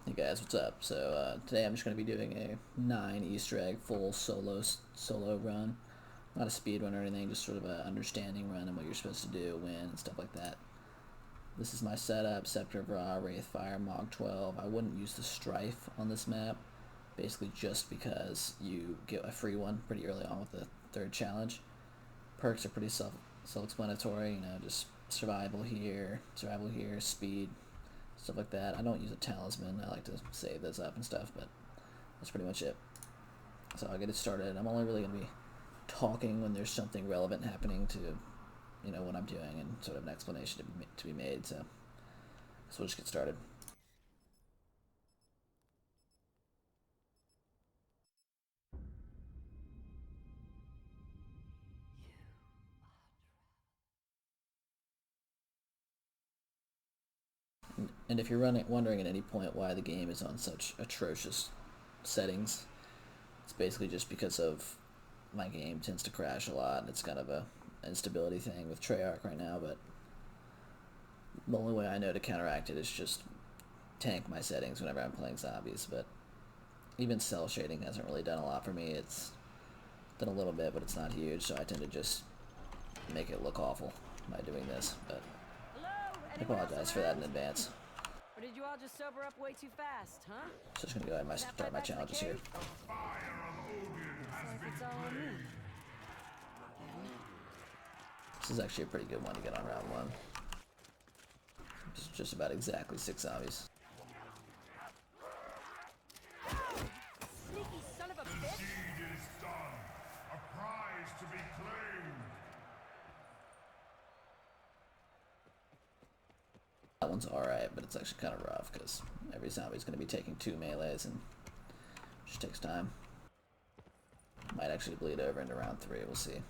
Hey guys, what's up? So today I'm just going to be doing a 9 Easter egg full solo run. Not a speed run or anything, just sort of a understanding run and what you're supposed to do, when, and stuff like that. This is my setup: Scepter of Ra, Wraithfire, Mog 12. I wouldn't use the Strife on this map, basically just because you get a free one pretty early on with the third challenge. Perks are pretty self-explanatory, just survival here, speed, stuff like that. I don't use a talisman. I like to save those up and stuff, but that's pretty much it. So I'll get it started. I'm only really going to be talking when there's something relevant happening to, what I'm doing, and sort of an explanation to be made. So we'll just get started. And if you're wondering at any point why the game is on such atrocious settings, it's basically just because of my game tends to crash a lot. It's kind of a instability thing with Treyarch right now, but the only way I know to counteract it is just tank my settings whenever I'm playing zombies. But even cell shading hasn't really done a lot for me. It's done a little bit, but it's not huge, so I tend to just make it look awful by doing this. But I apologize for that in advance. Or did you all just sober up way too fast, huh? So just gonna go ahead and start my challenges here. This is actually a pretty good one to get on round 1. Just about exactly 6 zombies. Sneaky son of a bitch! The deed is done. A prize to be claimed. That one's alright, but it's actually kind of rough because every zombie's going to be taking 2 melees and it just takes time. Might actually bleed over into round 3, we'll see.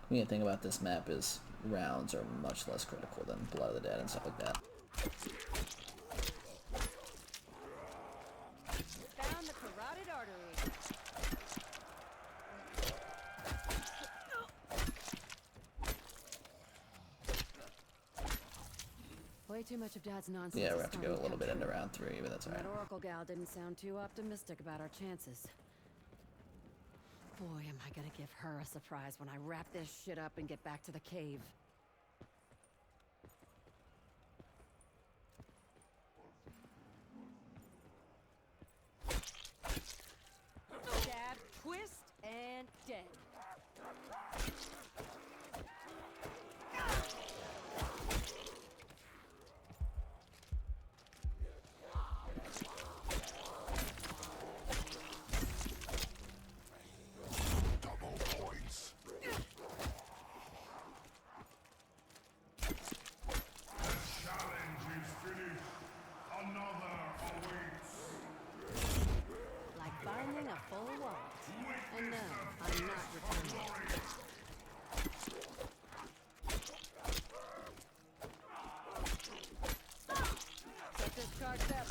The main thing about this map is rounds are much less critical than Blood of the Dead and stuff like that. Found the carotid artery. Way too much of Dad's nonsense. Yeah, we have to go a little bit into round 3, but that's alright. That Oracle gal didn't sound too optimistic about our chances. Boy, am I gonna give her a surprise when I wrap this shit up and get back to the cave. Stab, twist, and dead. Double points. The challenge is finished. Another awaits. Like binding a full wallet. And no, I'm not returning. Get this charged up.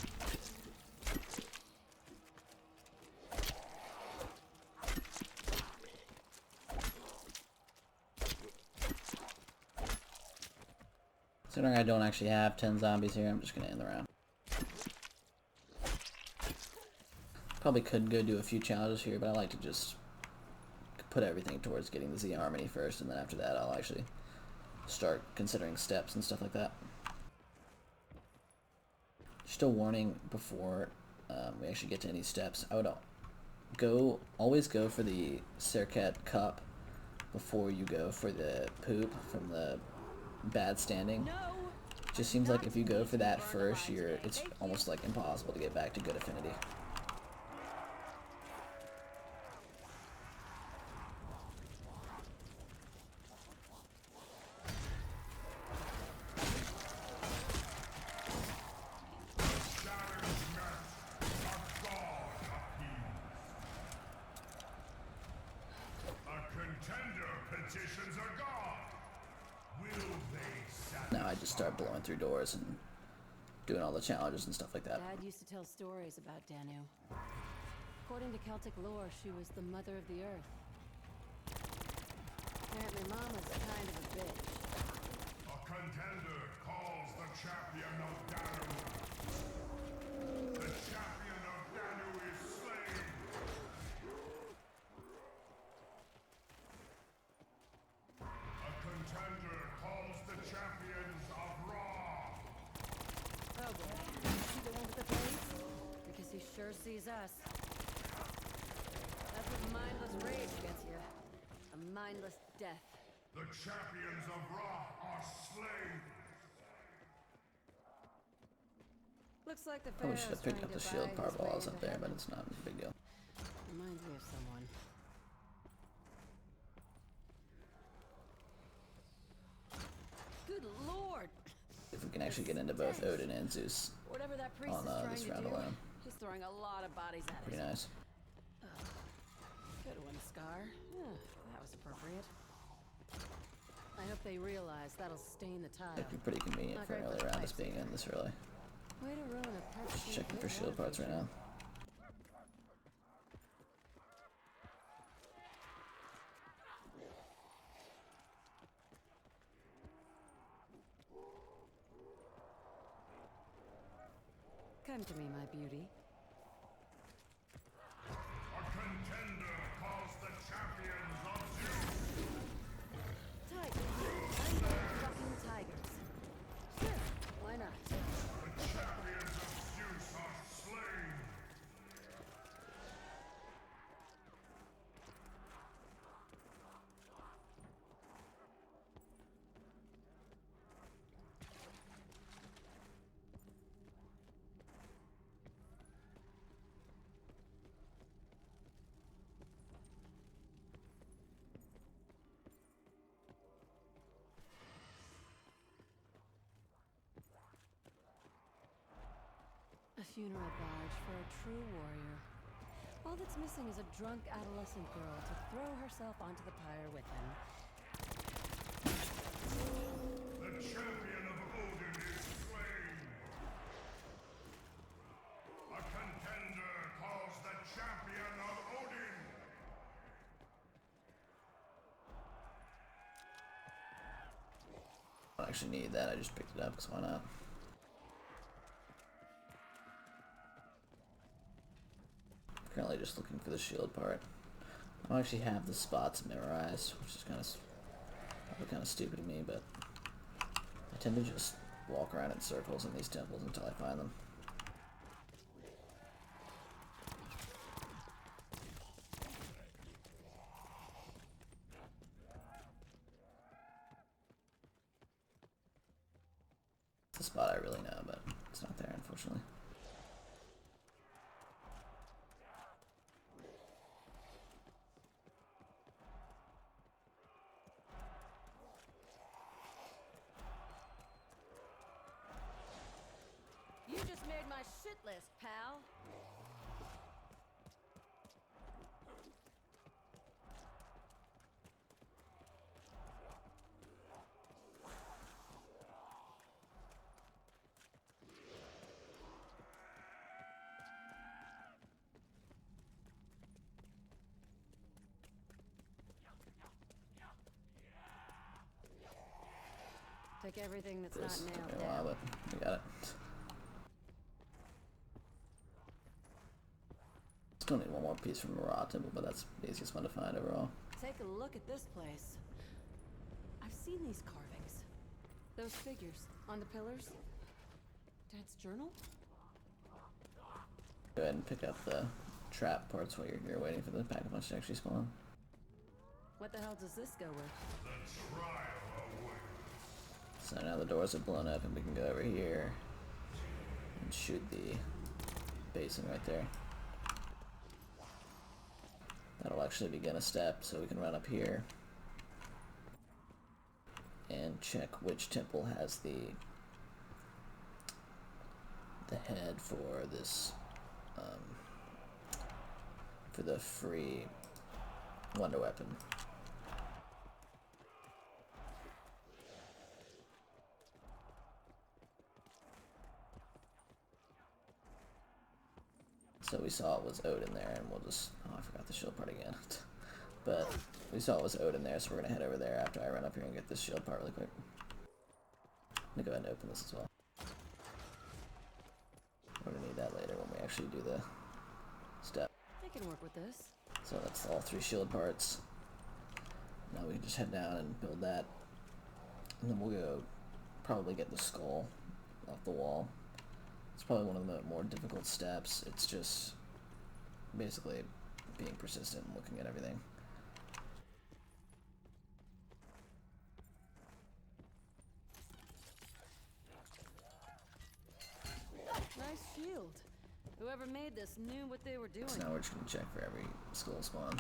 Considering I don't actually have 10 zombies here, I'm just going to end the round. Probably could go do a few challenges here, but I like to just put everything towards getting the Z Harmony first, and then after that I'll actually start considering steps and stuff like that. Just a warning before we actually get to any steps. I would always go for the Serket Cup before you go for the poop from the bad standing. Just seems like if you go for that first, it's almost like impossible to get back to good affinity. Contender petitions are gone. Will they Now I just start blowing through doors and doing all the challenges and stuff like that. Dad used to tell stories about Danu. According to Celtic lore, she was the mother of the earth. Apparently Mama's kind of a bitch. A contender sees us. That's what mindless rage gets you. A mindless death. The champions of Ra are slain. I Looks like the probably should Pharaoh's have picked trying up the to shield buy part his while I way was up into there, but heaven. it's not a big deal. Reminds me of someone. Good lord! If we can actually get into both Odin and Zeus Whatever that priest on is trying this to round do, alone, he's throwing a lot of bodies at pretty us. nice. Good one, Scar. That was appropriate. I hope they realize that'll stain the tile. It'd be pretty convenient Not for an great for early the round pipes us being in this early. Way to ruin a perfectly Just checking for good shield water parts right feature. now. Come to me, my beauty. A contender calls the champions of Zeus. Tigers. Undead fucking tigers. Sure, why not? The champions of Zeus are slain. A funeral barge for a true warrior. All that's missing is a drunk adolescent girl to throw herself onto the pyre with him. The champion of Odin is slain. A contender calls the champion of Odin. I don't actually need that, I just picked it up because why not? Currently just looking for the shield part. I don't actually have the spots memorized, which is probably kind of stupid of me, but I tend to just walk around in circles in these temples until I find them. It's a spot I really know, but it's not there, unfortunately. You just made my shit list, pal. Take everything that's This not took nailed me a while, down. but we got it. Still need one more piece from Ra Temple, but that's the easiest one to find overall. Take a look at this place. I've seen these carvings. Those figures on the pillars. Dad's journal? Go ahead and pick up the trap parts while you're here waiting for the pack-a-punch to actually spawn. What the hell does this go with? The trial awaits. So now the doors are blown up and we can go over here and shoot the basin right there. That'll actually begin a step, so we can run up here and check which temple has the head for this, for the free wonder weapon. So we saw it was Odin there, and we'll just... Oh, I forgot the shield part again. But we saw it was Odin there, so we're going to head over there after I run up here and get this shield part really quick. I'm going to go ahead and open this as well. We're going to need that later when we actually do the step. I can work with this. So that's all 3 shield parts. Now we can just head down and build that. And then we'll go probably get the skull off the wall. It's probably one of the more difficult steps. It's just basically being persistent and looking at everything. Nice shield. Whoever made this knew what they were doing. So now we're just gonna check for every skull spawn.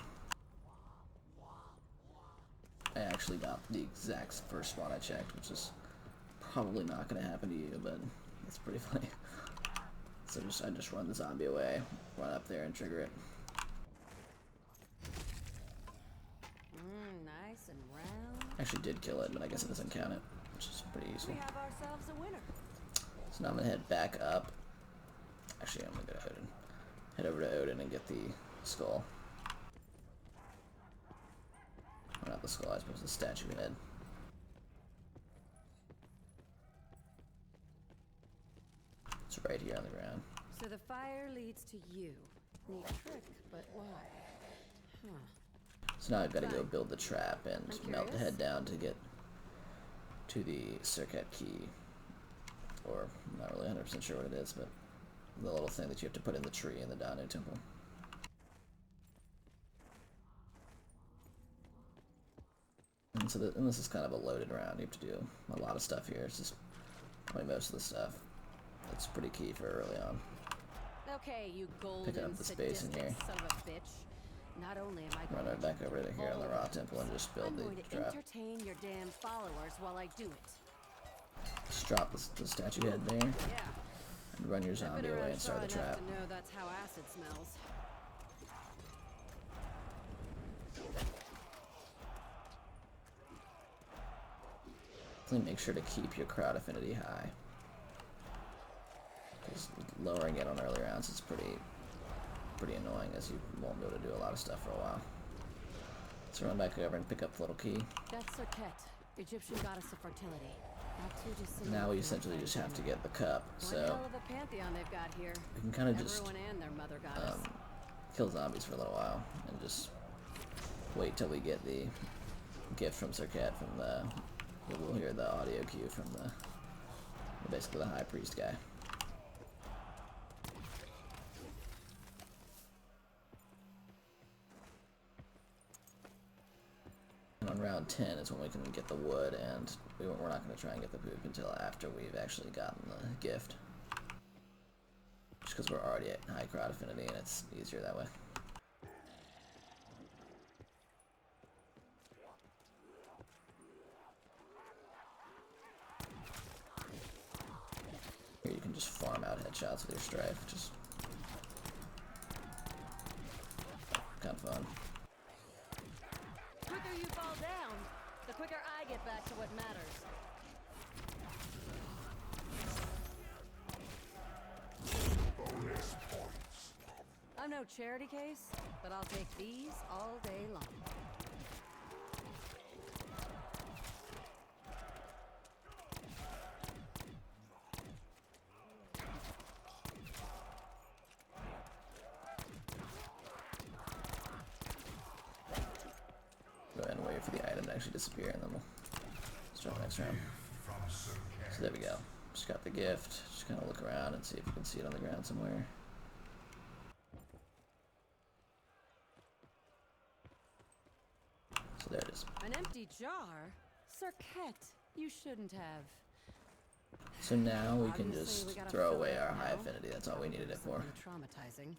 I actually got the exact first spawn I checked, which is probably not gonna happen to you, but it's pretty funny. So I just run the zombie away, run up there and trigger it. Nice and round. Actually did kill it, but I guess it doesn't count it, which is pretty useful. We have ourselves a winner. So now I'm gonna head back up. Actually, I'm gonna go to Odin. Head over to Odin and get the skull. Or not the skull, I suppose the statue head. It's right here on the ground. So the fire leads to you. Neat trick, but why? Huh. So now I've got to go build the trap and I'm melt the curious. head down to get to the Serket key. Or, I'm not really 100% sure what it is, but the little thing that you have to put in the tree in the Danu temple. And so and this is kind of a loaded round. You have to do a lot of stuff here. It's just probably most of the stuff. That's pretty key for early on. Okay, you golden Picking up the space in sadistic here. son of a bitch. Not only am I Run going right back over to here on the all Ra over temple and just build I'm the going to trap. entertain your damn followers while I do it. Just drop the statue head there Yeah. and run your I've zombie been away around and start far the enough trap. to know that's how acid smells. Definitely make sure to keep your crowd affinity high. Because lowering it on early rounds is pretty annoying, as you won't be able to do a lot of stuff for a while. So run back over and pick up the little key. That's Serket, Egyptian goddess of fertility. Not too dissimilar Now we from essentially our just have to family. get the cup. One So hell of a pantheon they've got here. we can kind of just Everyone and their mother goddess. kill zombies for a little while and just wait till we get the gift from Serket from the. We'll hear the audio cue from basically the high priest guy. And on round 10 is when we can get the wood, and we're not going to try and get the poop until after we've actually gotten the gift. Just because we're already at high crowd affinity and it's easier that way. Here you can just farm out headshots with your strife, which is kind of fun. The quicker you fall down, the quicker I get back to what matters. I'm no charity case, but I'll take these all day long. Go ahead and wait for the item to actually disappear, and then we'll start the next round. So there we go. Just got the gift. Just kind of look around and see if you can see it on the ground somewhere. So there it is. An empty jar? Serket, you shouldn't have. So now we can Obviously, just we gotta throw fill away it up our high now. affinity. That's all we needed it for. Something traumatizing.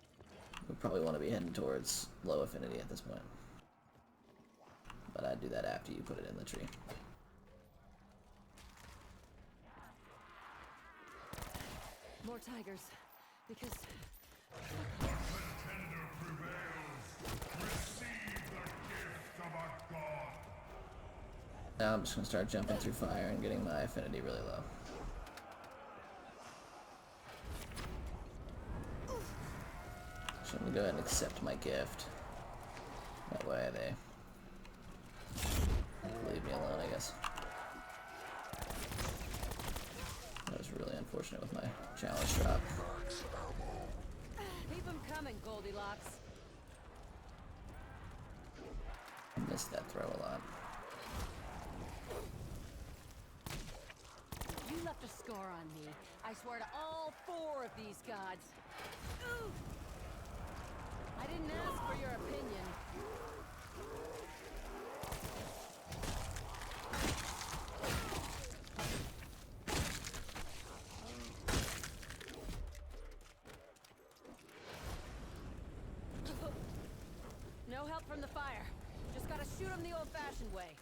We probably want to be heading towards low affinity at this point. But I'd do that after you put it in the tree. More tigers, because Contender prevails. Receive the gift of a god. Now I'm just going to start jumping through fire and getting my affinity really low. So I'm going to go ahead and accept my gift. That way they leave me alone, I guess. That was really unfortunate with my challenge drop. keep them coming, Goldilocks. Missed that throw a lot. You left a scar on me. I swear to all 4 of these gods. Ooh. I didn't ask for your opinion. No help from the fire. Just gotta shoot him the old-fashioned way.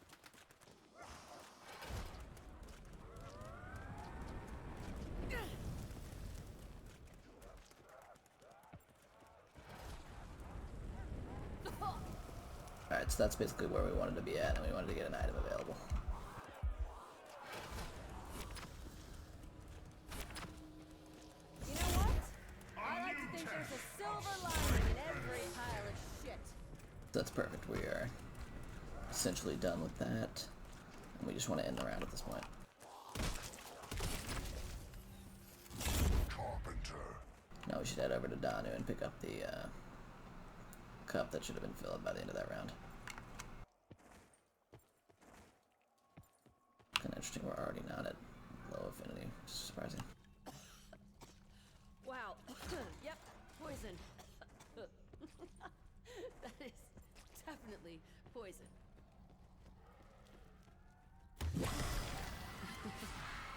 Alright, so that's basically where we wanted to be at, and we wanted to get an item available. You know what? I like to think there's a silver lining in every pile of shit. That's perfect. We are essentially done with that, and we just want to end the round at this point. Carpenter. Now we should head over to Danu and pick up the cup that should have been filled by the end of that round. Kind of interesting, we're already not at low affinity, which is surprising. Wow. Yep, poison. That is definitely poison.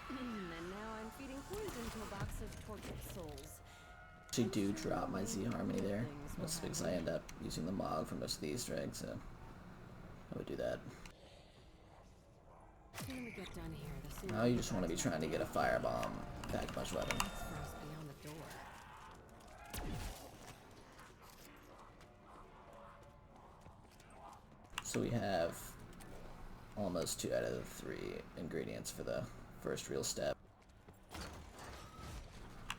And now I'm feeding poison to a box of tortured souls. Actually do drop my Z Harmony there. That's because I end up using the Mog for most of the Easter eggs, so I would do that. The sooner we get done here, the sooner Now you just want to be trying to get a firebomb pack punch weapon. that's for us beyond the door. So we have almost 2 out of the 3 ingredients for the first real step.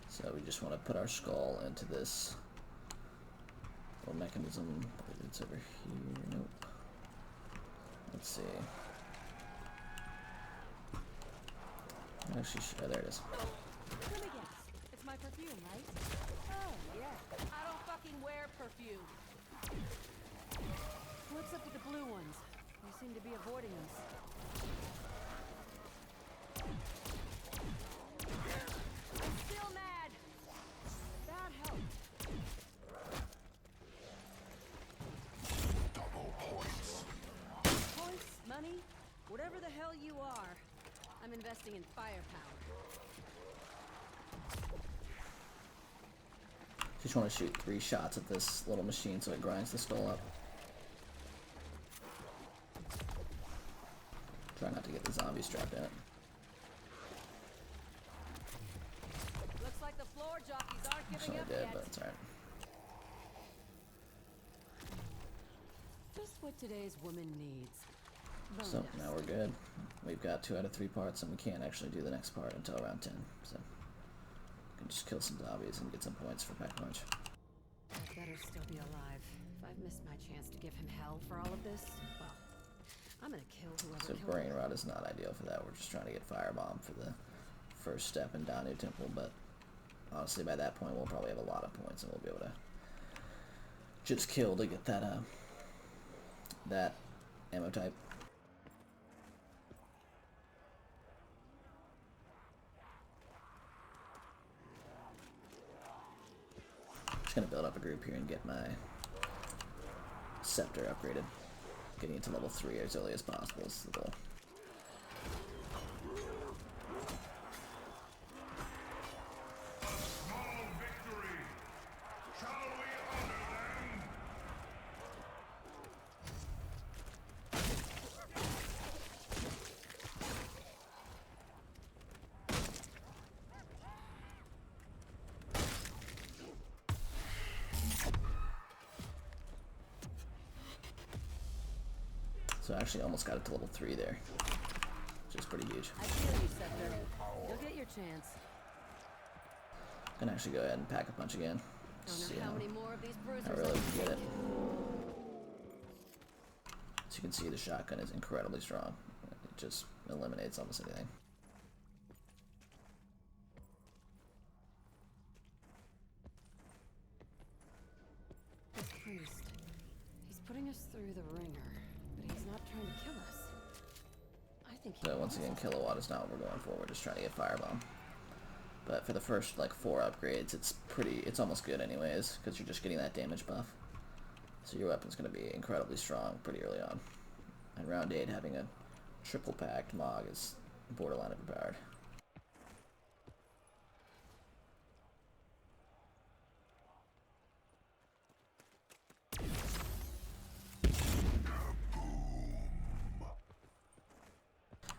So we just want to put our skull into this little mechanism. It's over here. Nope. Let's see. Actually, oh, there it is. Let me guess. It's my perfume, right? Oh, yeah. I don't fucking wear perfume. What's up with the blue ones? They seem to be avoiding us. I'm still mad. That helped. Double points. Points, money, whatever the hell you are, I'm investing in firepower. Just want to shoot 3 shots at this little machine so it grinds the skull up. Try not to get the zombies trapped in it. Looks like the floor jockeys aren't It's giving only up dead, yet. but it's alright. Just what today's woman needs. So Bonus. now we're good. We've got 2 out of 3 parts, and we can't actually do the next part until around 10. So we can just kill some zombies and get some points for pack punch. I better still be alive. If I've missed my chance to give him hell for all of this, well, I'm gonna kill whoever So killed brain him. rot is not ideal for that. We're just trying to get firebomb for the first step in Danu Temple, but honestly by that point we'll probably have a lot of points and we'll be able to just kill to get that that ammo type. Just gonna build up a group here and get my scepter upgraded. Getting it to level 3 as early as possible is the goal. Small victory. Shall we honor them? So I actually almost got it to level 3 there, which is pretty huge. I feel you, Scepter. You'll get your chance. I'm gonna actually go ahead and pack a punch again. Don't See know how how many more of these bruisers I I really can can get it. take. As you can see, the shotgun is incredibly strong. It just eliminates almost anything. The priest. He's putting us through the ringer, but he's not trying to kill us. I think he So once again, kilowatt is not what we're going for. We're just trying to get firebomb. But for the first like 4 upgrades, it's almost good anyways, because you're just getting that damage buff. So your weapon's going to be incredibly strong pretty early on. And round 8, having a triple packed Mog is borderline overpowered.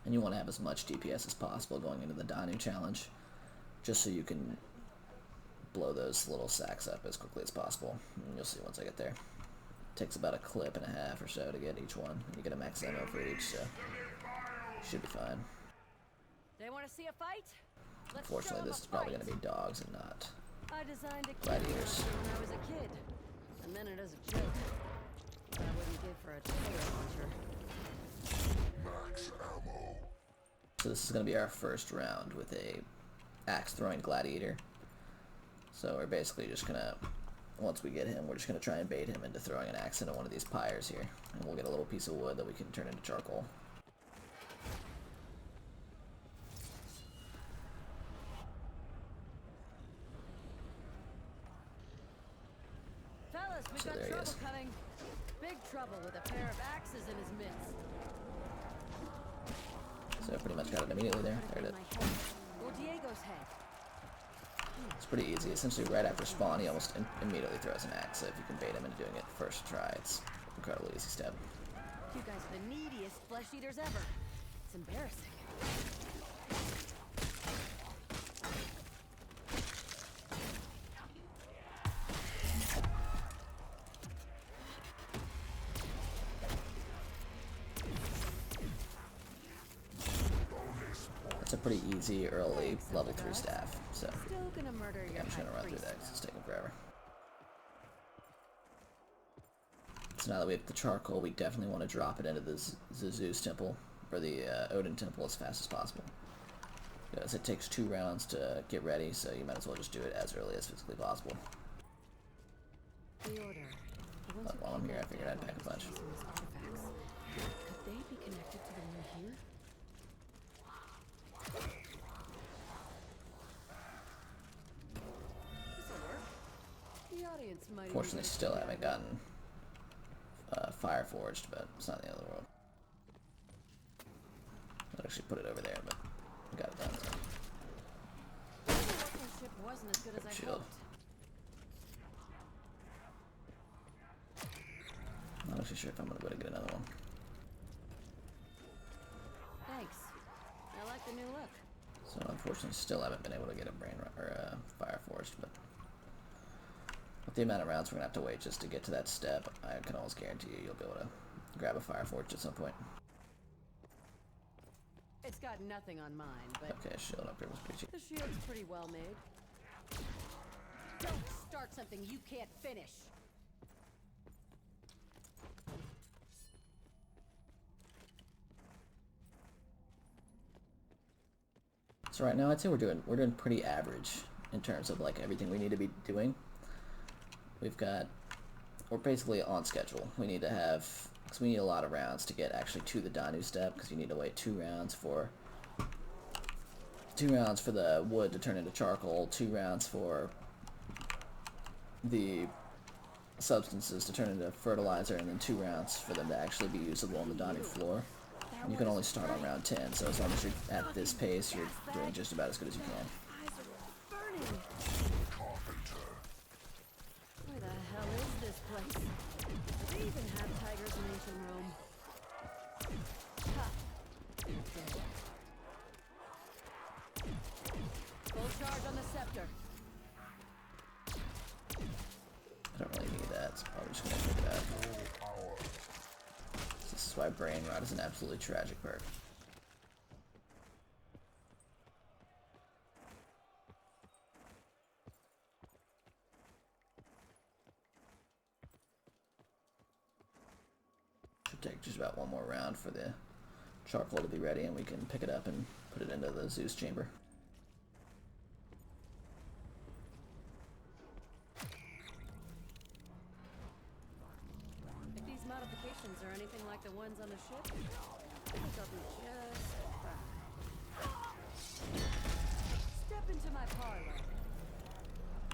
And you want to have as much DPS as possible going into the Danu challenge, just so you can blow those little sacks up as quickly as possible. And you'll see once I get there. It takes about a clip and a half or so to get each one. You get a max ammo for each, so should be fine. They want to see a fight? Unfortunately, this is probably going to be dogs and not I designed a gladiators. when I was a kid. I meant it as a joke. But I wouldn't give for a tail launcher. Max ammo. So this is going to be our first round with a axe throwing gladiator. So we're basically just going to, once we get him, we're just going to try and bait him into throwing an axe into one of these pyres here. And we'll get a little piece of wood that we can turn into charcoal. Fellas, we've So got there he trouble is. coming. Big trouble with a pair of axes in his midst. So I pretty much got it immediately there. There it is. My head. Or Diego's head. It's pretty easy. Essentially, right after spawn, he almost immediately throws an axe. So if you can bait him into doing it first try, it's incredibly easy step. You guys are the neediest flesh eaters ever. It's embarrassing. It's a pretty easy early level 3 staff. So Still gonna murder your I'm just gonna high run through priest. that 'cause it's taking forever. So now that we have the charcoal, we definitely want to drop it into the Zeus temple, or the Odin temple, as fast as possible. Because it takes 2 rounds to get ready, so you might as well just do it as early as physically possible. The order. The ones But who while I'm came here, I back figured I'd down pack a bunch. using these artifacts. Could they be connected to the one here? This'll work. The audience might even Fortunately, get still a haven't kick out gotten Fire Forged, but it's not the end of the world. I'd actually put it over there, but we got it done. So. of it. The workmanship wasn't as good as I Shield. hoped. I'm not actually sure if I'm gonna be able to get another one. Thanks. I like the new look. So unfortunately, still haven't been able to get a Fire Forged, but with the amount of rounds we're gonna have to wait just to get to that step, I can almost guarantee you'll be able to grab a Fire Forged at some point. It's got nothing on mine, but Okay, shield upgrade was pretty cheap. the shield's pretty well made. Don't start something you can't finish. So right now, I'd say we're doing pretty average in terms of like everything we need to be doing. We're basically on schedule. We need to have, because we need a lot of rounds to get actually to the Danu step, because you need to wait 2 rounds for the wood to turn into charcoal, 2 rounds for the substances to turn into fertilizer, and then 2 rounds for them to actually be usable on the Danu floor. And you can only start on round 10, so as long as you're at this pace, you're doing just about as good as you can. Eyes are burning. Where the hell is this place? Do they even have tigers in ancient Rome? Ha! Dead. Full charge on the scepter. I don't really need that, so probably just gonna pick it up. This is why Brain Rot is an absolutely tragic perk. Should take just about 1 more round for the charcoal to be ready, and we can pick it up and put it into the Zeus chamber. If these modifications are anything like the ones on the ship, I think I'll be just fine. Step into my parlor.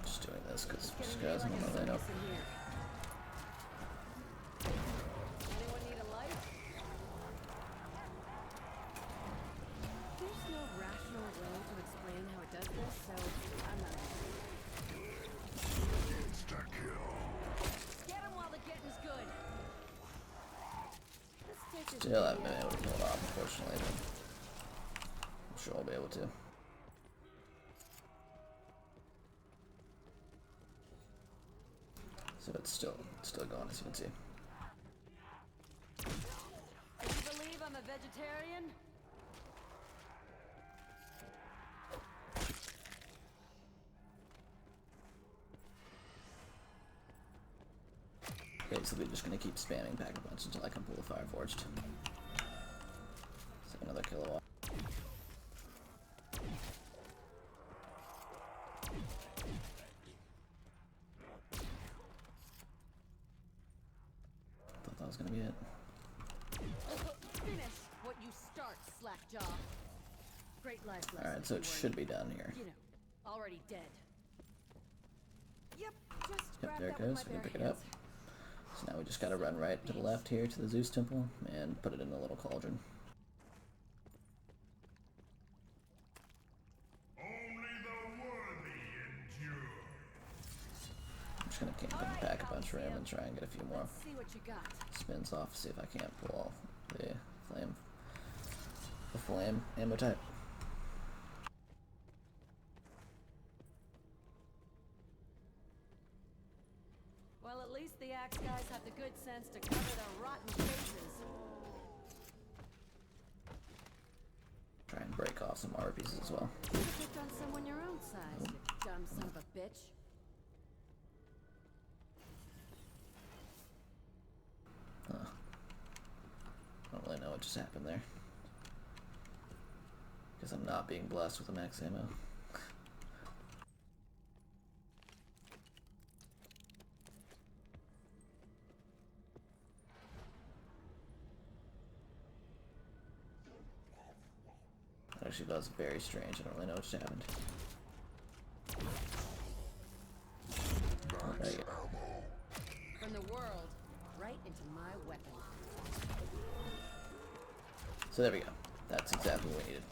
Just doing this because Getting guys, I don't know if they know. in here. Still haven't been able to pull it off, unfortunately, but I'm sure I'll be able to. So it's still going, as you can see. Do you believe I'm a vegetarian? Basically just gonna keep spamming Pack-a-Punch until I can pull the Fire Forged. So another kilowatt. Thought that was gonna be it. Finish what you start, slackjaw. Great life lesson. Alright, so it should be done here. You know, already dead. Yep, just Yep, grab there it that with goes. my We can bare pick it up. hands. So now we just gotta run right to the left here to the Zeus Temple and put it in the little cauldron. Only the worthy endure. I'm just gonna camp in the Pack-a-Punch for him and try and get a few more Let's see what you got. spins off, see if I can't pull off the flame ammo type. Well, at least the axe guys have the good sense to cover their rotten faces. Try and break off some armor pieces as well. You could've picked on someone your own size, you dumb son of a bitch. I don't really know what just happened there. Because I'm not being blessed with the max ammo. Actually, that was very strange. I don't really know what just happened. Oh, there you go. From the world, right into my weapon. So there we go. That's exactly what we needed.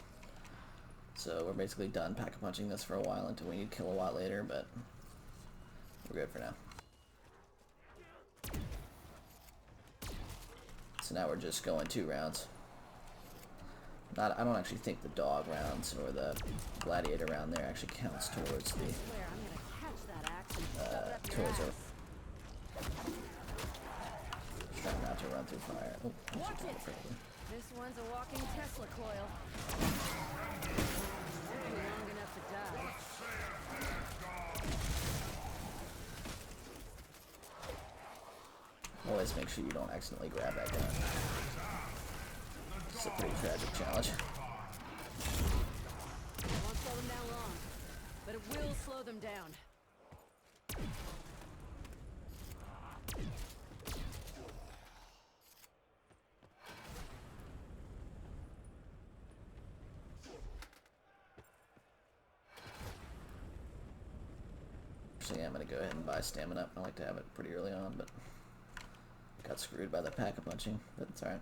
So we're basically done Pack-a-Punching this for a while until we need kilowatt later, but we're good for now. So now we're just going 2 rounds. I don't actually think the dog rounds or the gladiator round there actually counts towards the Swear, I'm gonna catch that axe and shove it up your towards our ass. trying not to run through fire. Oh, I Watch should do it. it correctly. This one's a walking Tesla coil. Took you long enough to die. Always make sure you don't accidentally grab that gun. It's a pretty tragic challenge. It won't slow them down long, but it will slow them down. Actually, I'm gonna go ahead and buy stamina. I like to have it pretty early on, but got screwed by the Pack-a-Punching, but it's alright.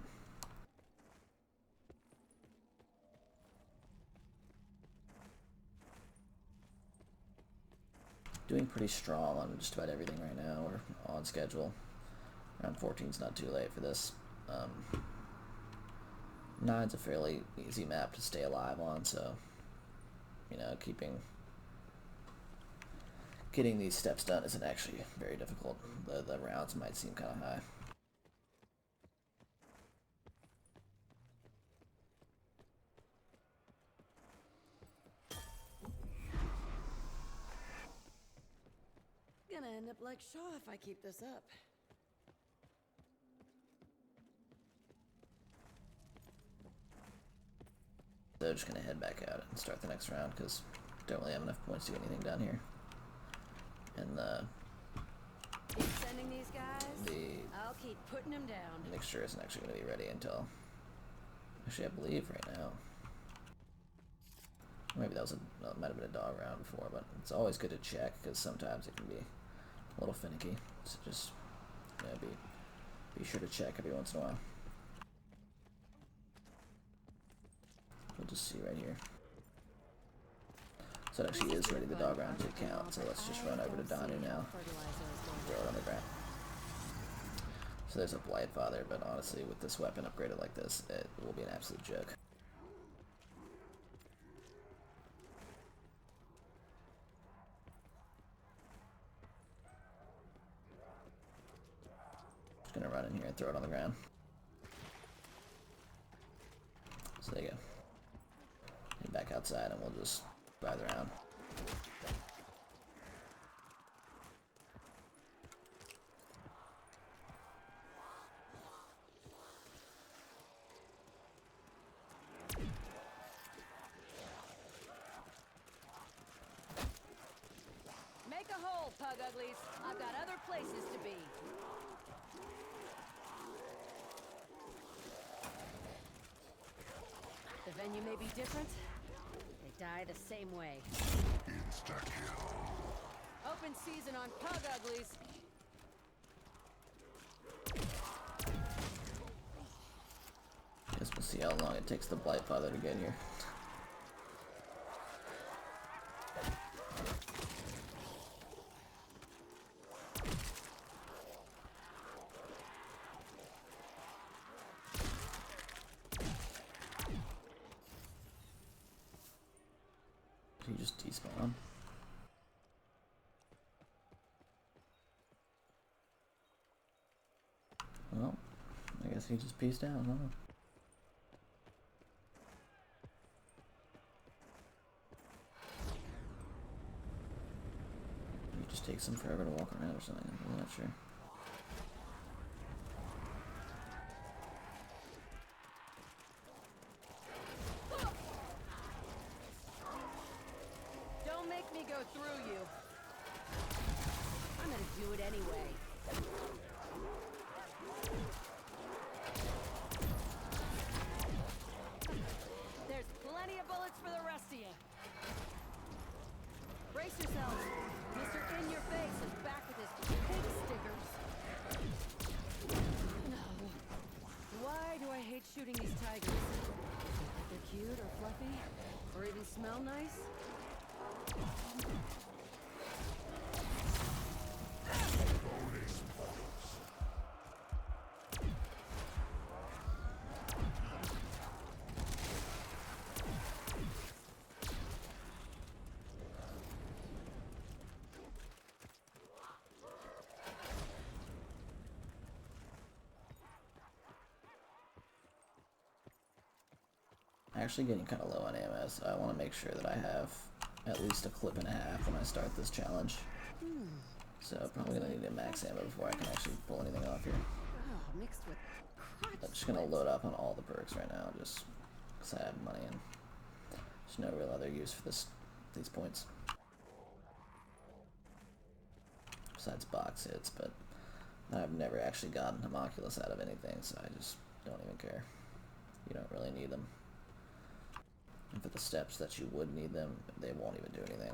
Doing pretty strong on just about everything right now. We're on schedule. Round 14's not too late for this. 9's a fairly easy map to stay alive on, so you know, getting these steps done isn't actually very difficult. The rounds might seem kind of high. Gonna end up like Shaw if I keep this up. So just gonna head back out and start the next round because don't really have enough points to get anything done here. And Keep sending these guys. I'll keep putting them down. the mixture isn't actually gonna be ready until actually I believe right now. Maybe that might have been a dog round before, but it's always good to check because sometimes it can be a little finicky. So just be sure to check every once in a while. We'll just see right here. So it actually is ready, the dog round to count, so let's just run over to Danu now. Throw it on the ground. So there's a Blightfather, but honestly, with this weapon upgraded like this, it will be an absolute joke. Just gonna run in here and throw it on the ground. So there you go. Head back outside and we'll just drive around. Make a hole, Pug Uglies. I've got other places to be. The venue may be different. They die the same way. Insta-kill. Open season on Pug Uglies. Guess we'll see how long it takes the Blightfather to get here. Did he just despawn? Well, I guess he just peaced out, huh? It just takes him forever to walk around or something, I'm not sure. Don't make me go through you. I'm gonna do it anyway. There's plenty of bullets for the rest of you. Brace yourselves. Mr. In Your Face is back with his pig stickers. No. Why do I hate shooting these tigers? Think they're cute or fluffy? Or even smell nice? Actually getting kind of low on ammo, so I want to make sure that I have at least a clip and a half when I start this challenge. So probably gonna need a max ammo before I can actually pull anything off here. Oh, mixed with crotch I'm just gonna load up on all the perks right now, just because I have money and there's no real other use for these points. Besides box hits, but I've never actually gotten Homunculus out of anything, so I just don't even care. You don't really need them. And for the steps that you would need them, they won't even do anything.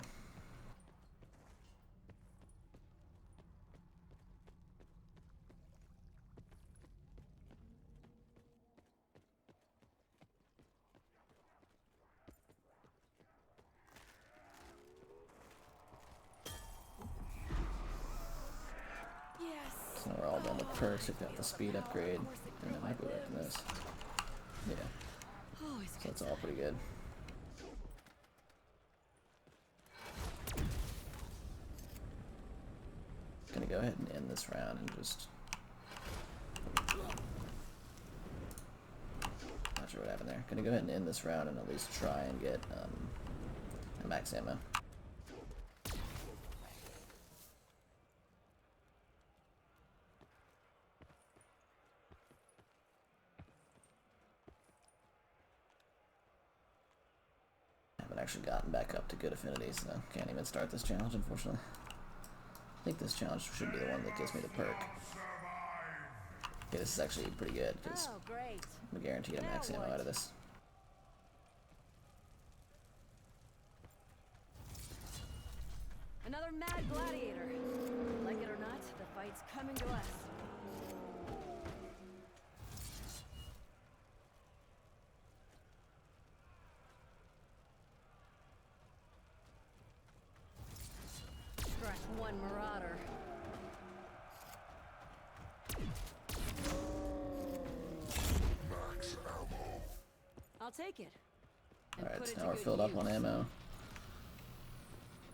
Yes. So now we're all done with perks. We've got the speed upgrade, and then I go back to this. Yeah, Always so it's all pretty good. Gonna go ahead and end this round and just... Not sure what happened there. Gonna go ahead and end this round and at least try and get a max ammo. Haven't actually gotten back up to good affinity, so can't even start this challenge, unfortunately. I think this challenge should be the one that gives me the perk. Okay, this is actually pretty good, because Oh, great. I'm guaranteed a max ammo out of this. Another mad gladiator. Like it or not, the fight's coming to us. Scratch one marauder. take it. And Alright, put so it now to we're good filled up on use. ammo.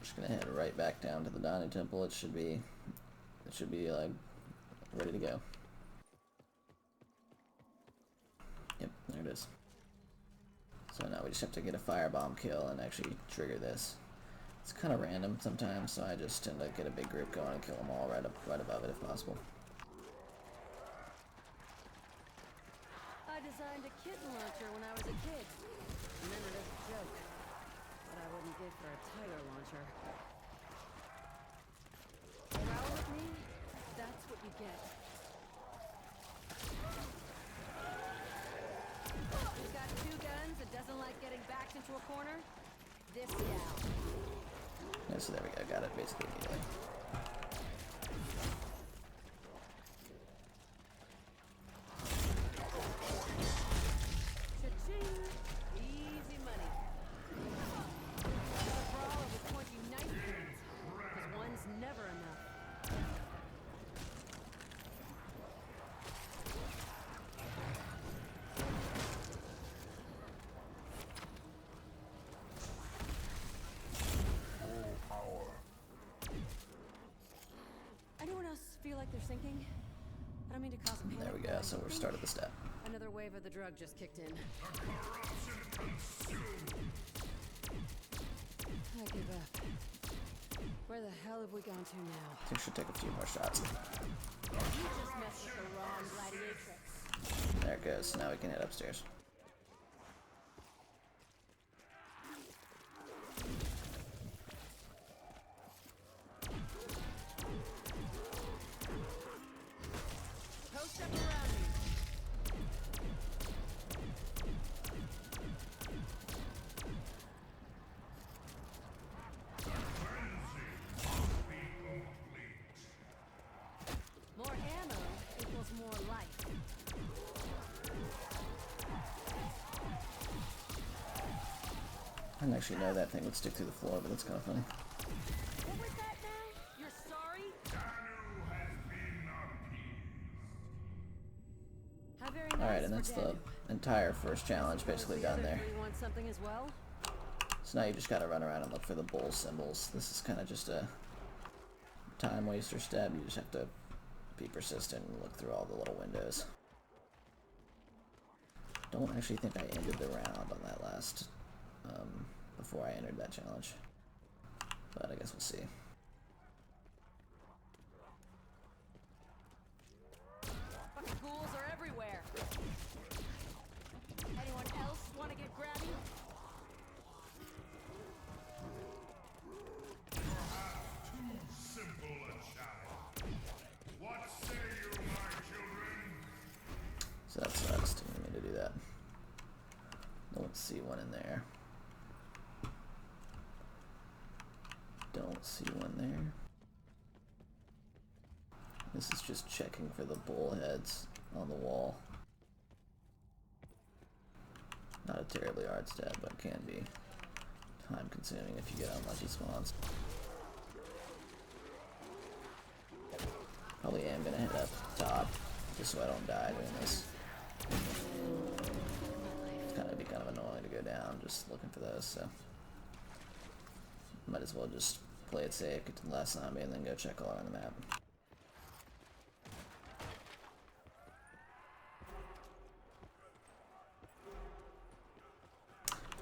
Just gonna head right back down to the Danu Temple. It should be like ready to go. Yep, there it is. So now we just have to get a firebomb kill and actually trigger this. It's kind of random sometimes, so I just tend to get a big group going and kill them all right above it if possible. I designed a kitten launcher when I was a kid. I meant it as a joke. But I wouldn't give for a tiger launcher. Row with me? That's what you get. You got two guns and doesn't like getting backed into a corner? This gal. Yeah, so there we go, got it basically immediately. Cha-ching! Easy money. There's a brawler with pointy knife blades, 'cause one's never enough. Anyone else feel like they're sinking? I don't mean to cause a panic. There we but go, I so we're think started the step. Another wave of the drug just kicked in. Corruption consumed. I give up. Where the hell have we gone to now? I think we should take a few more shots. You just messed with the wrong gladiatrix. There it goes, so now we can head upstairs. Post up around me. More ammo equals more life. I didn't actually know that thing would stick through the floor, but that's kind of funny. What was that now? You're sorry? Danu has been appeased. How very nice. Alright, and for that's the Danu. entire first challenge basically The done other there. three want something as well? So now you just gotta run around and look for the bull symbols. This is kind of just a time waster step. You just have to be persistent and look through all the little windows. Don't actually think I ended the round on that last, before I entered that challenge. But I guess we'll see. Fucking ghouls are everywhere. Anyone else want to get grabby? Too simple a challenge. What say you, my children? So that sucks. Didn't mean to do that. Don't see one in there. Don't see one there. This is just checking for the bullheads on the wall. Not a terribly hard step, but can be time consuming if you get unlucky spawns. Probably am gonna head up top just so I don't die doing this. It's gonna be kind of annoying to go down just looking for those, so might as well just play it safe, get to the last zombie, and then go check all around the map.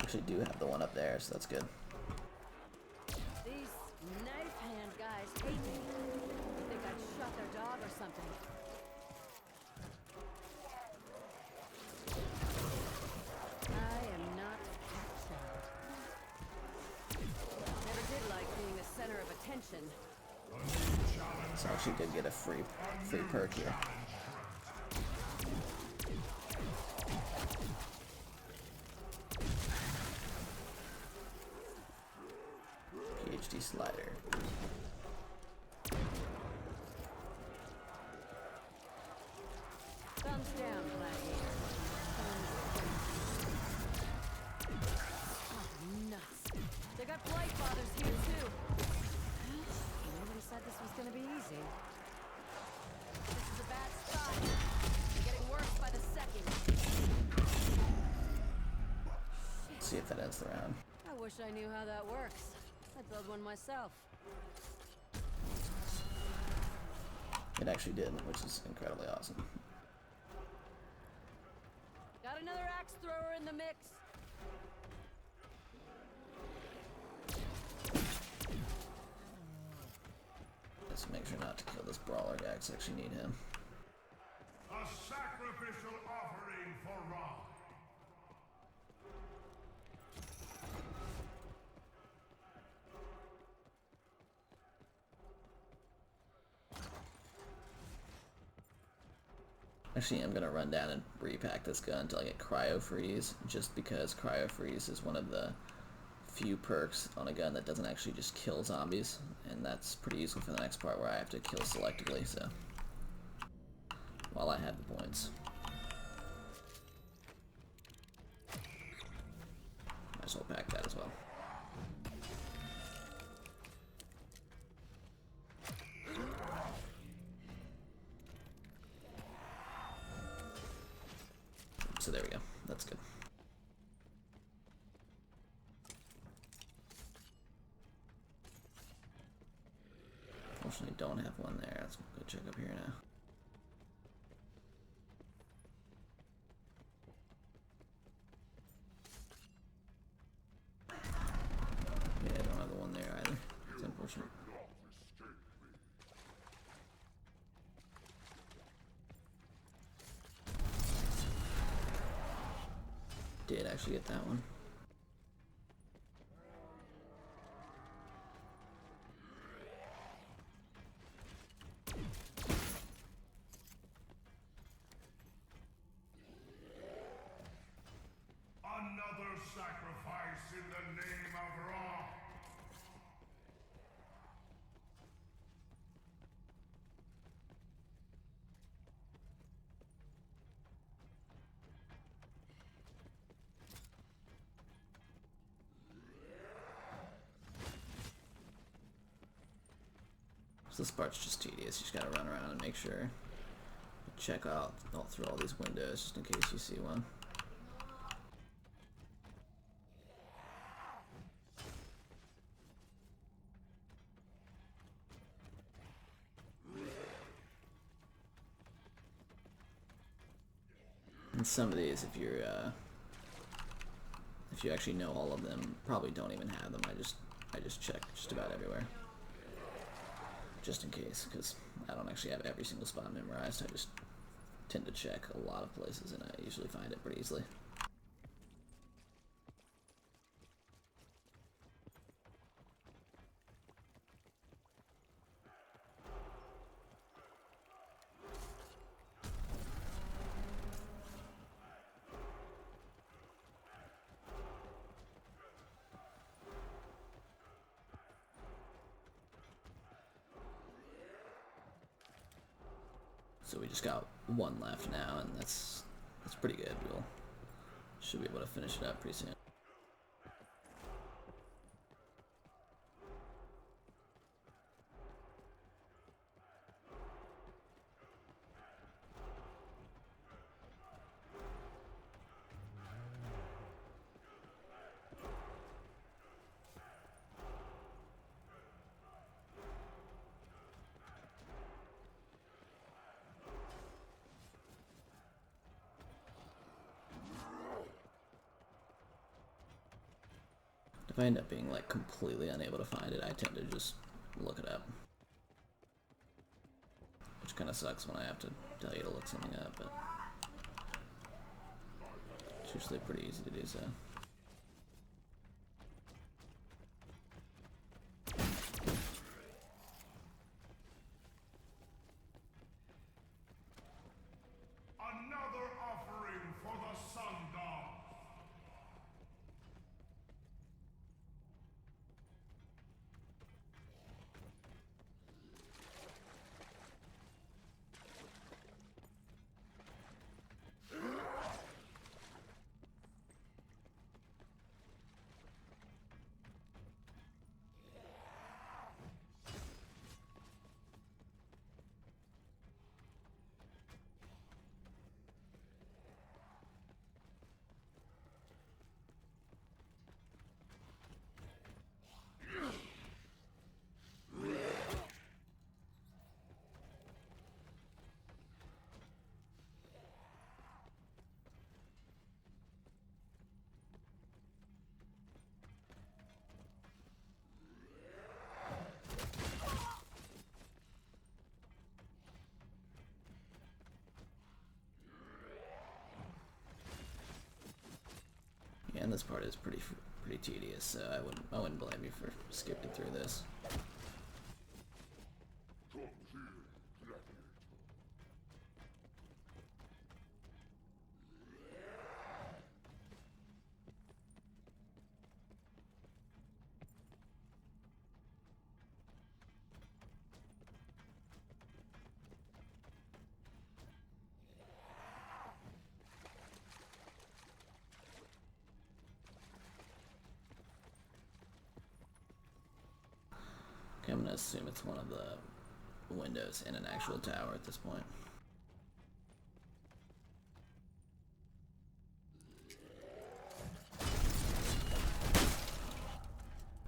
Actually do have the one up there, so that's good. These knife hand guys hate me. They think I shot their dog or something. I am not cat child. Never did like being the center of attention. So I actually did get a free perk here. PhD slider. Thumbs down, gladiator. Oh, nuts. They got blight fathers here too. Nobody said this was gonna be easy. This is a bad spot. They're getting worse by the second. see if that ends the round. I wish I knew how that works. I'd build one myself. It actually did, which is incredibly awesome. Got another axe thrower in the mix. Let's make sure not to kill this brawler guy, 'cause I actually need him. A sacrificial offering for Ra. Actually, I'm gonna run down and repack this gun until I get Cryo Freeze, just because Cryo Freeze is one of the few perks on a gun that doesn't actually just kill zombies, and that's pretty useful for the next part where I have to kill selectively, so while I have the points. Might as well pack that as well. So there we go. That's good. Unfortunately, don't have one there. Let's go check up here now. Yeah, I don't have the one there either. It's unfortunate. Did actually get that one. Another sacrifice in the name of Ra. So this part's just tedious. You just gotta run around and make sure. Check out all through all these windows just in case you see one. And some of these, if you actually know all of them, probably don't even have them. I just check just about everywhere, just in case, because I don't actually have every single spot memorized. I just tend to check a lot of places, and I usually find it pretty easily. So we just got one left now, and that's pretty good. We'll should be able to finish it up pretty soon. If I end up being like completely unable to find it, I tend to just look it up. Which kind of sucks when I have to tell you to look something up, but it's usually pretty easy to do so. Another offering for the Sun God. and this part is pretty tedious, so I wouldn't blame you for skipping through this. Okay, I'm gonna assume it's one of the windows in an actual tower at this point.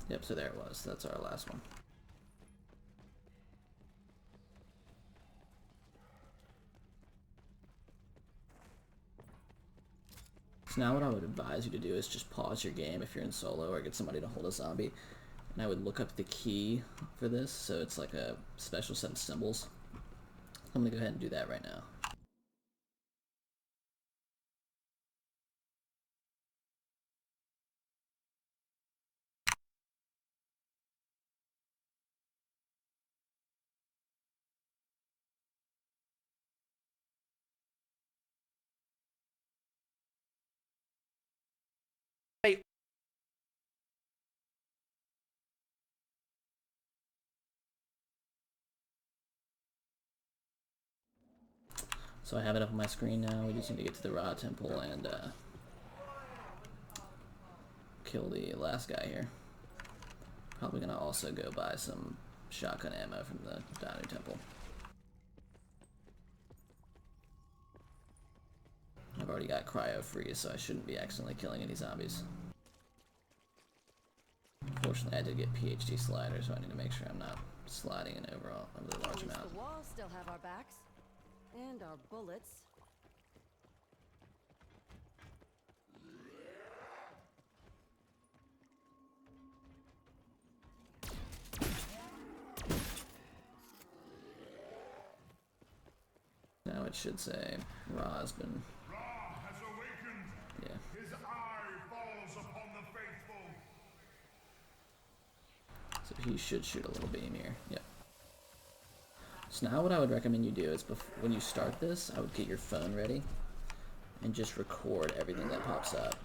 Yep, so there it was. That's our last one. So now what I would advise you to do is just pause your game if you're in solo, or get somebody to hold a zombie. And I would look up the key for this, so it's like a special set of symbols. I'm gonna go ahead and do that right now. So I have it up on my screen now. We just need to get to the Ra Temple and kill the last guy here. Probably gonna also go buy some shotgun ammo from the Danu Temple. I've already got cryo freeze, so I shouldn't be accidentally killing any zombies. Unfortunately, I did get PhD slider, so I need to make sure I'm not sliding an overall a really large amount. The walls still have our backs and our bullets. Now it should say Ra has been. Ra has awakened. Yeah. His eye falls upon the faithful. So he should shoot a little beam here. Yep. So now what I would recommend you do is when you start this, I would get your phone ready and just record everything that pops up,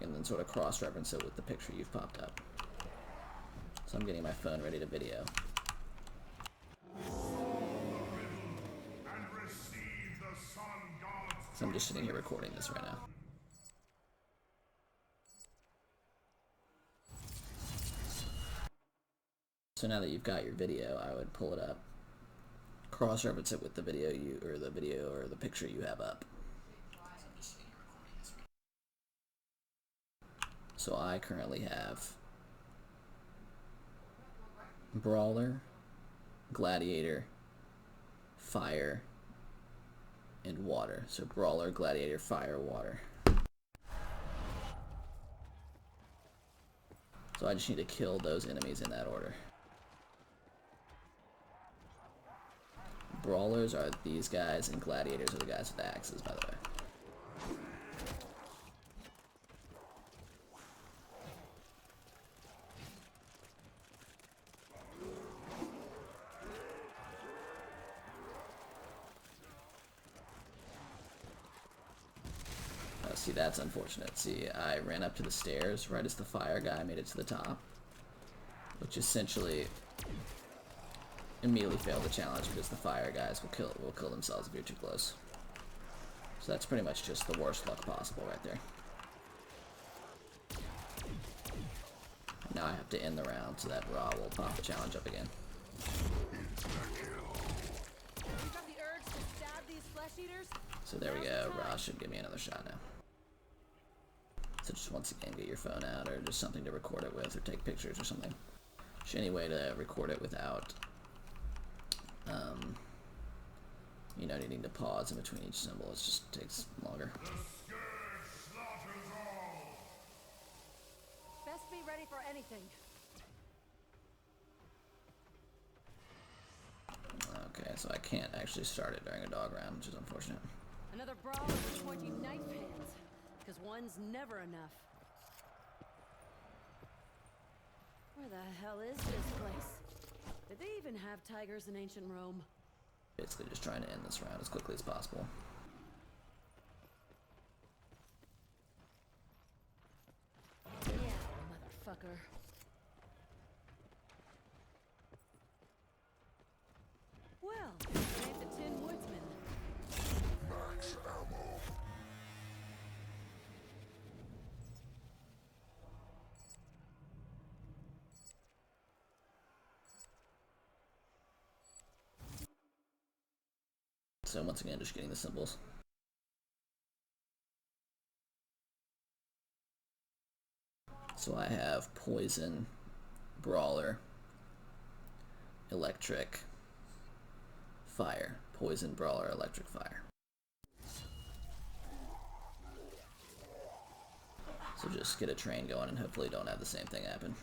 and then sort of cross-reference it with the picture you've popped up. So I'm getting my phone ready to video. And receive the sun god's. So I'm just sitting here recording this right now. So now that you've got your video, I would pull it up, cross-reference it with the video or the picture you have up. So I currently have Brawler, Gladiator, Fire, and Water. So Brawler, Gladiator, Fire, Water. So I just need to kill those enemies in that order. Brawlers are these guys, and Gladiators are the guys with the axes, by the way. See, that's unfortunate. See, I ran up to the stairs right as the fire guy made it to the top, which essentially immediately failed the challenge because the fire guys will kill themselves if you're too close. So that's pretty much just the worst luck possible right there. Now I have to end the round so that Ra will pop the challenge up again. You got the urge to stab these flesh eaters? So there we go. Ra should give me another shot now. So just once again, get your phone out or just something to record it with or take pictures or something. Just any way to record it without, you know, needing to pause in between each symbol. It just takes longer. The scourge slaughters all. Best be ready for anything. Okay, so I can't actually start it during a dog round, which is unfortunate. Another brawl with pointy knife hands. Because one's never enough. the hell is this place? Did they even have tigers in ancient Rome? Basically just trying to end this round as quickly as possible. Yeah, motherfucker. Well, ain't the Tin Woodsman. Max ammo. So once again, just getting the symbols. So I have poison, brawler, electric, fire. Poison, brawler, electric, fire. So just get a train going and hopefully don't have the same thing happen.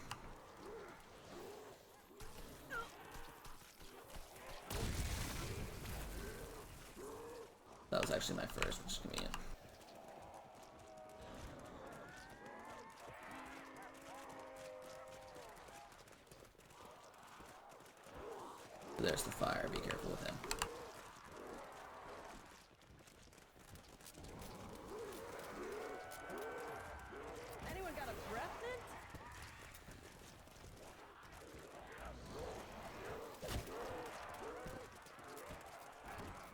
That was actually my first, which is convenient. There's the fire, be careful with him. Anyone got a breath mint?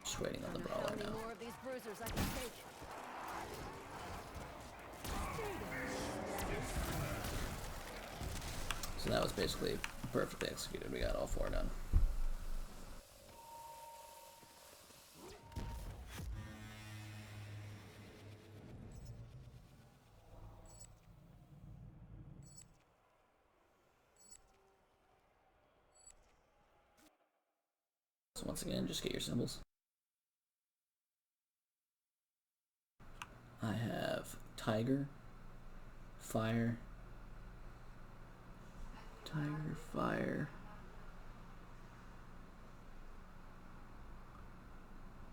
Just waiting on the How brawler many now. more of these bruisers I can take? So that was basically perfectly executed. We got all 4 done. So once again, just get your symbols. I have tiger, fire, tiger, fire.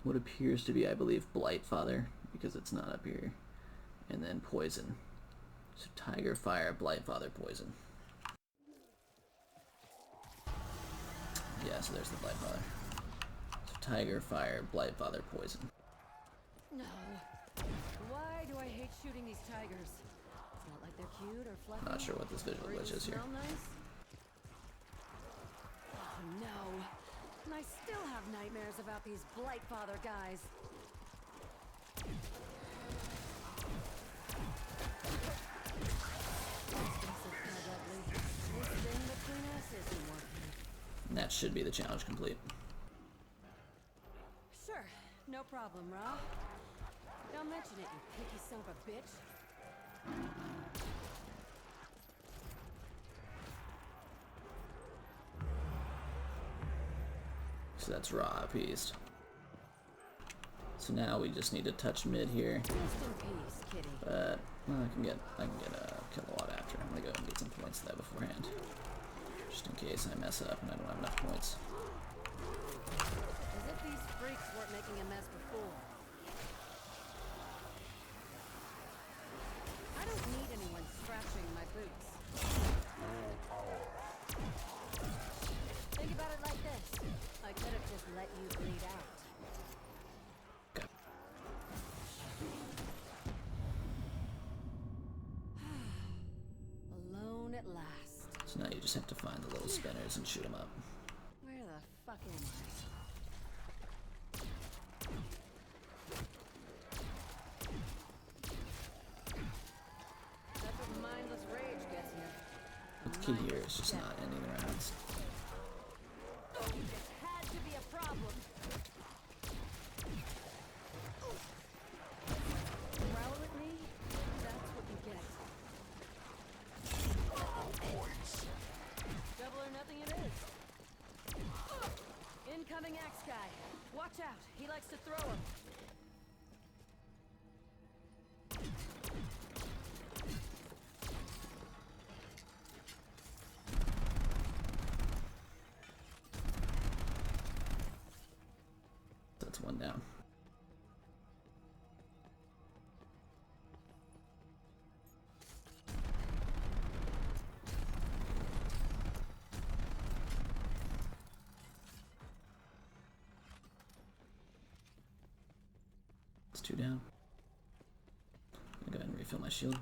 What appears to be, I believe, Blightfather, because it's not up here. And then poison. So tiger, fire, Blightfather, poison. Yeah, so there's the Blightfather. So tiger, fire, Blightfather, poison. No. Why do I hate shooting these tigers? It's not like they're cute or fluffy. Not sure what this visual or even glitch is here. smell nice. Oh no. And I still have nightmares about these Blightfather guys. This thing between us isn't working. And that should be the challenge complete. Sure, no problem, Ra. Don't mention it, you picky son of a bitch. So that's raw appeased. So now we just need to touch mid here. Just in peace, kitty. But well, I can get a kilowatt after. I'm gonna go and get some points though beforehand, just in case I mess up and I don't have enough points. As if these freaks weren't making a mess before. I don't need anyone scratching my boots. Think about it like this. I could have just let you bleed out. Okay. Alone at last. So now you just have to find the little spinners and shoot them up. Where the fuck am I? That's what mindless rage gets you. The key here is just not ending the rounds. It had to be a problem. Growl at me? That's what you get. Double or nothing it is. Incoming axe guy. Watch out. He likes to throw them. That's one down. It's 2 down. I'm gonna go ahead and refill my shield.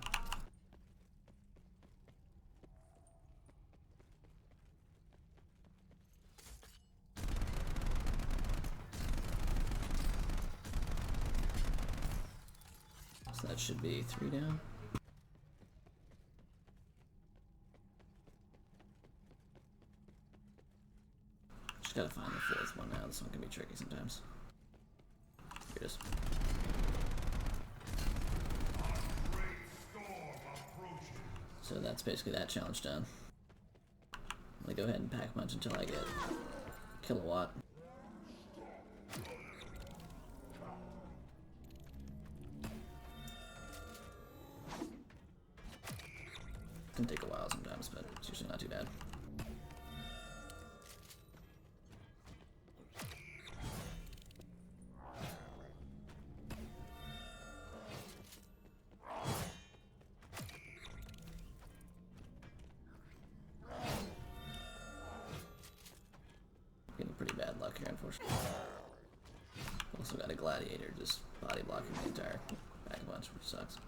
So that should be 3 down. Just gotta find the 4th one now. This one can be tricky sometimes. Here it is. So that's basically that challenge done. I'm gonna go ahead and pack punch until I get kilowatt. Can take a while sometimes, but it's usually not too bad. Getting pretty bad luck here, unfortunately. Also got a gladiator just body blocking the entire pack a punch, which sucks.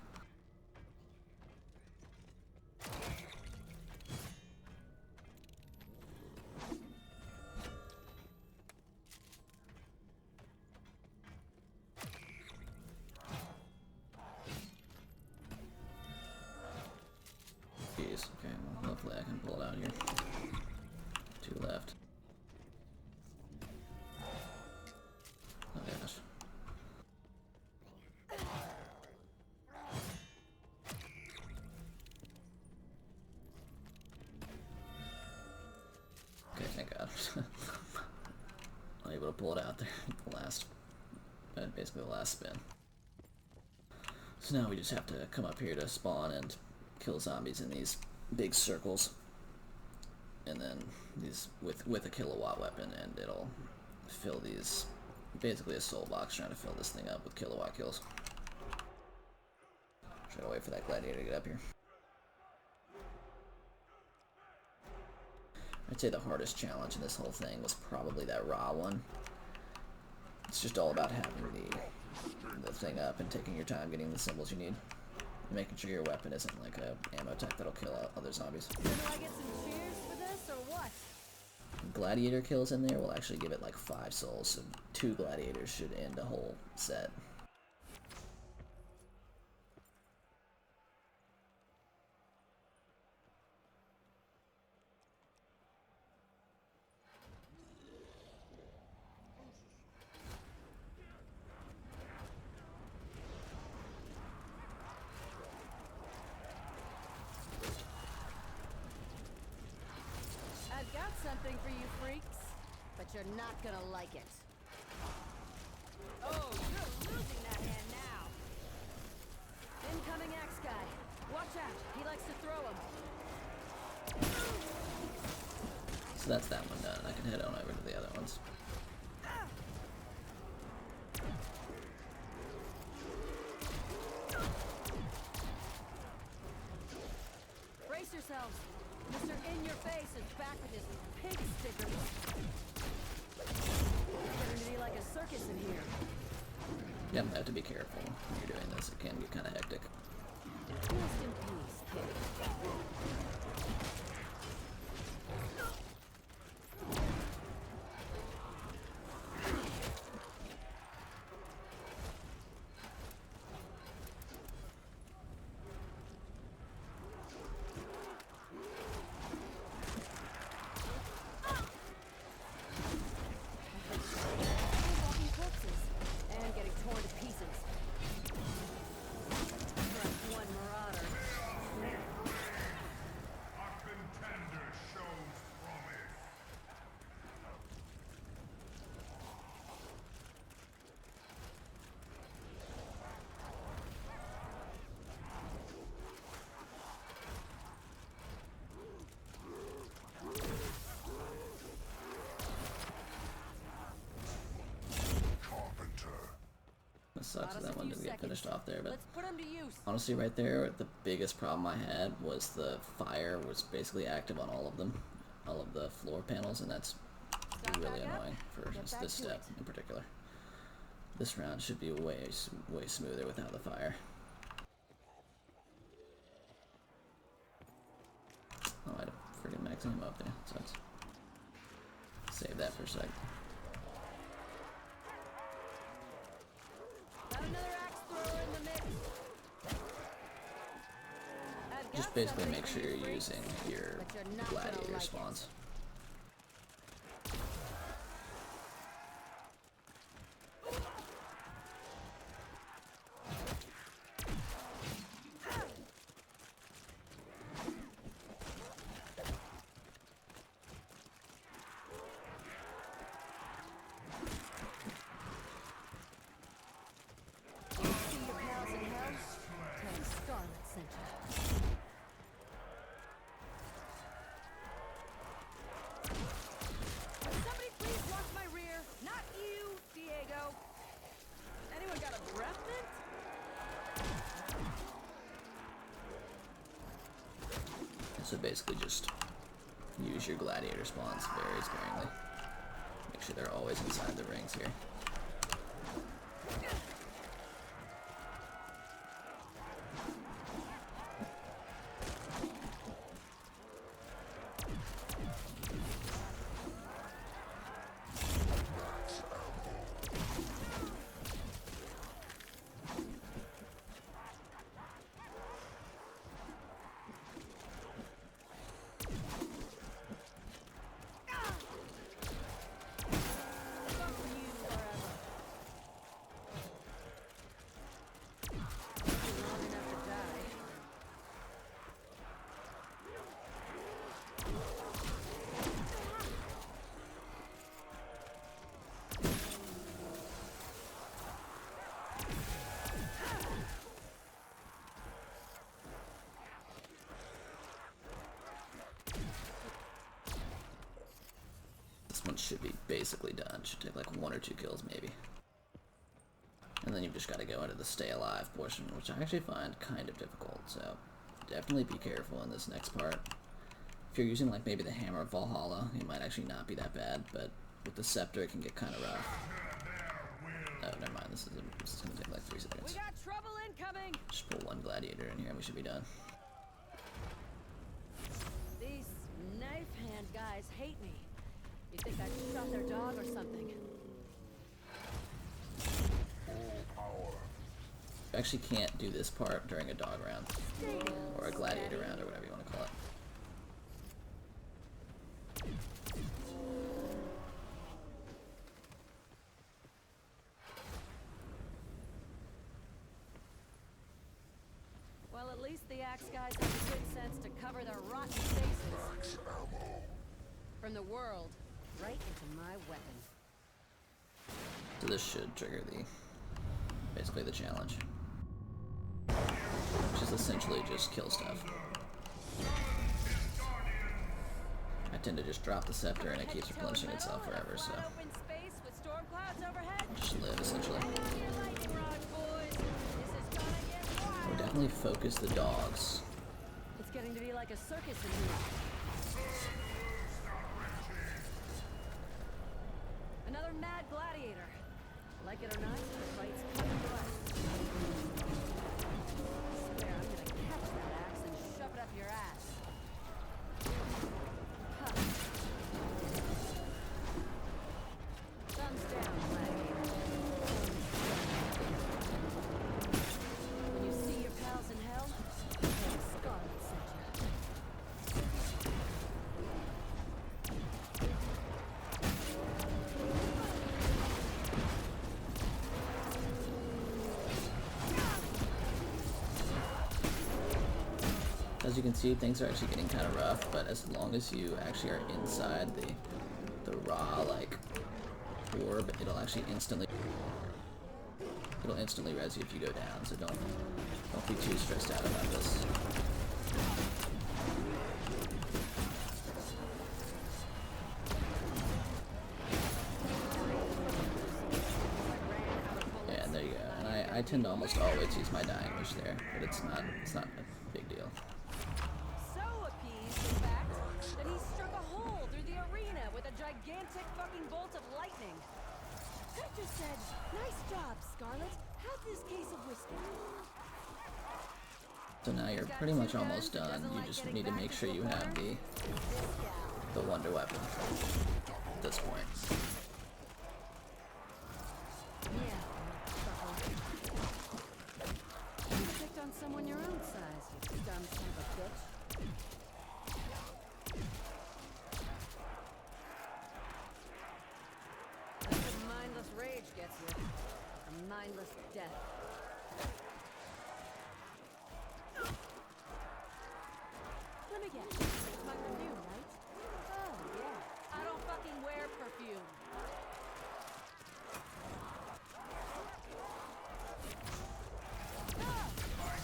Jeez, okay, well, hopefully I can pull it out here. 2 left. Oh gosh. Okay, thank God. I'm able to pull it out there. Basically the last spin. So now we just have to come up here to spawn and kill zombies in these big circles, and then these with a kilowatt weapon, and it'll fill these, basically a soul box, trying to fill this thing up with kilowatt kills. Try to wait for that gladiator to get up here. I'd say the hardest challenge in this whole thing was probably that raw one. It's just all about having the thing up and taking your time getting the symbols you need. And making sure your weapon isn't like a ammo tech that'll kill out other zombies. So do I get some cheers for this, or what? Gladiator kills in there will actually give it like 5 souls, so 2 gladiators should end a whole set. I've got something for you freaks, but you're not gonna like it. Oh, you're losing that hand now. Incoming axe guy. Watch out, he likes to throw them. So that's that one done. I can head on over to the other ones. Brace yourselves. Mr. In-Your-Face is back with his pig stickers. It's getting to be like a circus in here. Yep, I have to be careful when you're doing this. It can get kind of hectic. Rest in peace, pig. Walking corpses and getting torn to pieces. Like one marauder. A contender shows promise. Carpenter. It sucks that Got us a one few didn't get finished seconds. off there, but Let's put them to use. honestly right there, the biggest problem I had was the fire was basically active on all of them, all of the floor panels, and that's Stop really back up. annoying for Get just back this to step it. in particular. This round should be way smoother without the fire. Oh, I had a freaking max ammo up there. Sucks. Save that for a sec. Got another axe thrower in the mix. Just basically make sure you're using your gladiator spawns. So basically just use your gladiator spawns very sparingly. Make sure they're always inside the rings here. One should be basically done. Should take like 1 or 2 kills maybe. And then you've just got to go into the stay alive portion, which I actually find kind of difficult, so definitely be careful in this next part. If you're using like maybe the Hammer of Valhalla, it might actually not be that bad, but with the Scepter it can get kind of rough. Oh, never mind, this is going to take like 3 seconds. We got trouble incoming! Just pull 1 gladiator in here and we should be done. These knife hand guys hate me. You think I shot their dog or something? You actually can't do this part during a dog round. Or a gladiator round, or whatever you want to call it. Well, at least the axe guys have the good sense to cover their rotten faces. From the world, right into my weapon. So this should trigger basically the challenge. Which is essentially just kill stuff. I tend to just drop the Scepter and it keeps replenishing itself forever, so I'll just live essentially. I would definitely focus the dogs. It's getting to be like a circus in here. Another mad gladiator. Like it or not, the fight's coming to us. I swear I'm gonna catch that axe and shove it up your ass. Huh. Thumbs down, gladiator. When you see your pals in hell, tell Scarlet sent you. As you can see, things are actually getting kind of rough, but as long as you actually are inside the raw, like, orb, it'll actually instantly res you if you go down, so don't be too stressed out about this. Yeah, there you go. And I tend to almost always use my dying wish there, but it's not a big deal. In fact, that he struck a hole through the arena with a gigantic fucking bolt of lightning. I just said, nice job, Scarlet. Have this case of whiskey. So now you're pretty much almost done. You just need to make sure you have the wonder weapon at this point. Yeah, you could've picked on someone your own size, you dumb son of a bitch. That's what mindless rage gets you. A mindless death. Let me guess. It's my perfume, right? Oh, yeah. I don't fucking wear perfume. Oh,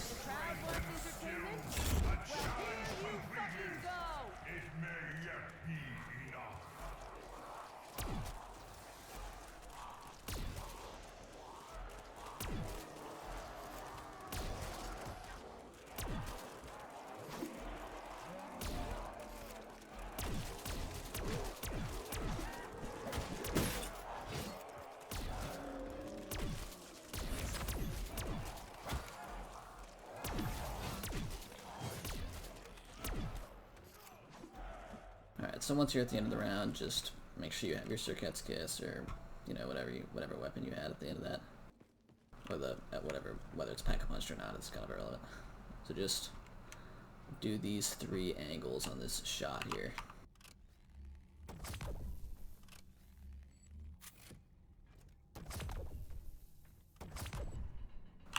the crowd wants entertainment? Well, here you fucking go! It may yet be enough. Alright, so once you're at the end of the round, just make sure you have your Circuit's Kiss, or, you know, whatever weapon you had at the end of that. Or whatever, whether it's Pack-a-Punch or not, it's kind of irrelevant. So just do these 3 angles on this shot here.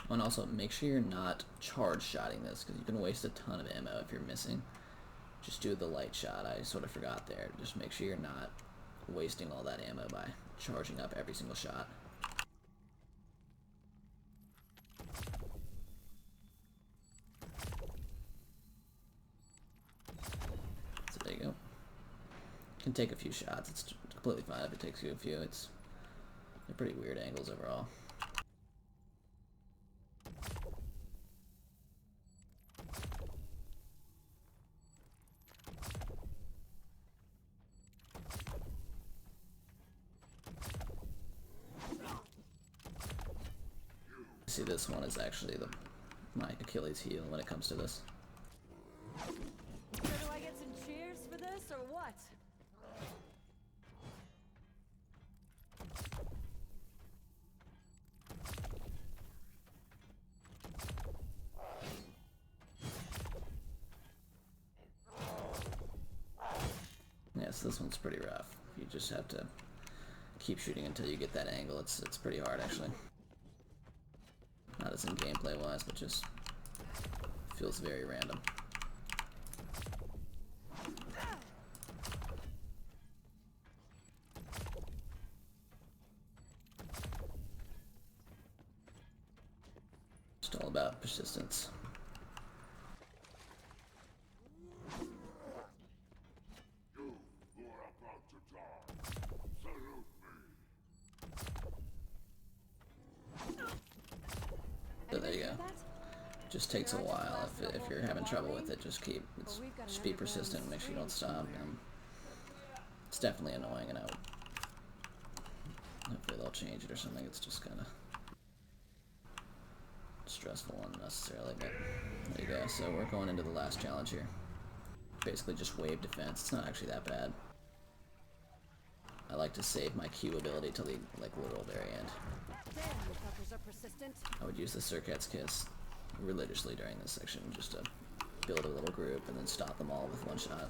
Oh, and also make sure you're not charge shotting this, because you can waste a ton of ammo if you're missing. Just do the light shot. I sort of forgot there. Just make sure you're not wasting all that ammo by charging up every single shot. So there you go. Can take a few shots. It's completely fine if it takes you a few. They're pretty weird angles overall. See, this one is actually my Achilles heel when it comes to this. So do I get some cheers for this, or what? Yeah, so this one's pretty rough. You just have to keep shooting until you get that angle. It's pretty hard, actually. Not as in gameplay wise, but just feels very random. Just all about persistence. You who are about to die, salute me. So there you go. Just takes a while. If you're having trouble with it, just be persistent. Make sure you don't stop. It's definitely annoying, and hopefully they'll change it or something. It's just kind of stressful unnecessarily. But there you go. So we're going into the last challenge here. Basically just wave defense. It's not actually that bad. I like to save my Q ability till the literal very end. Damn, you fuckers are persistent. I would use the Circuit's Kiss religiously during this section just to build a little group and then stop them all with one shot.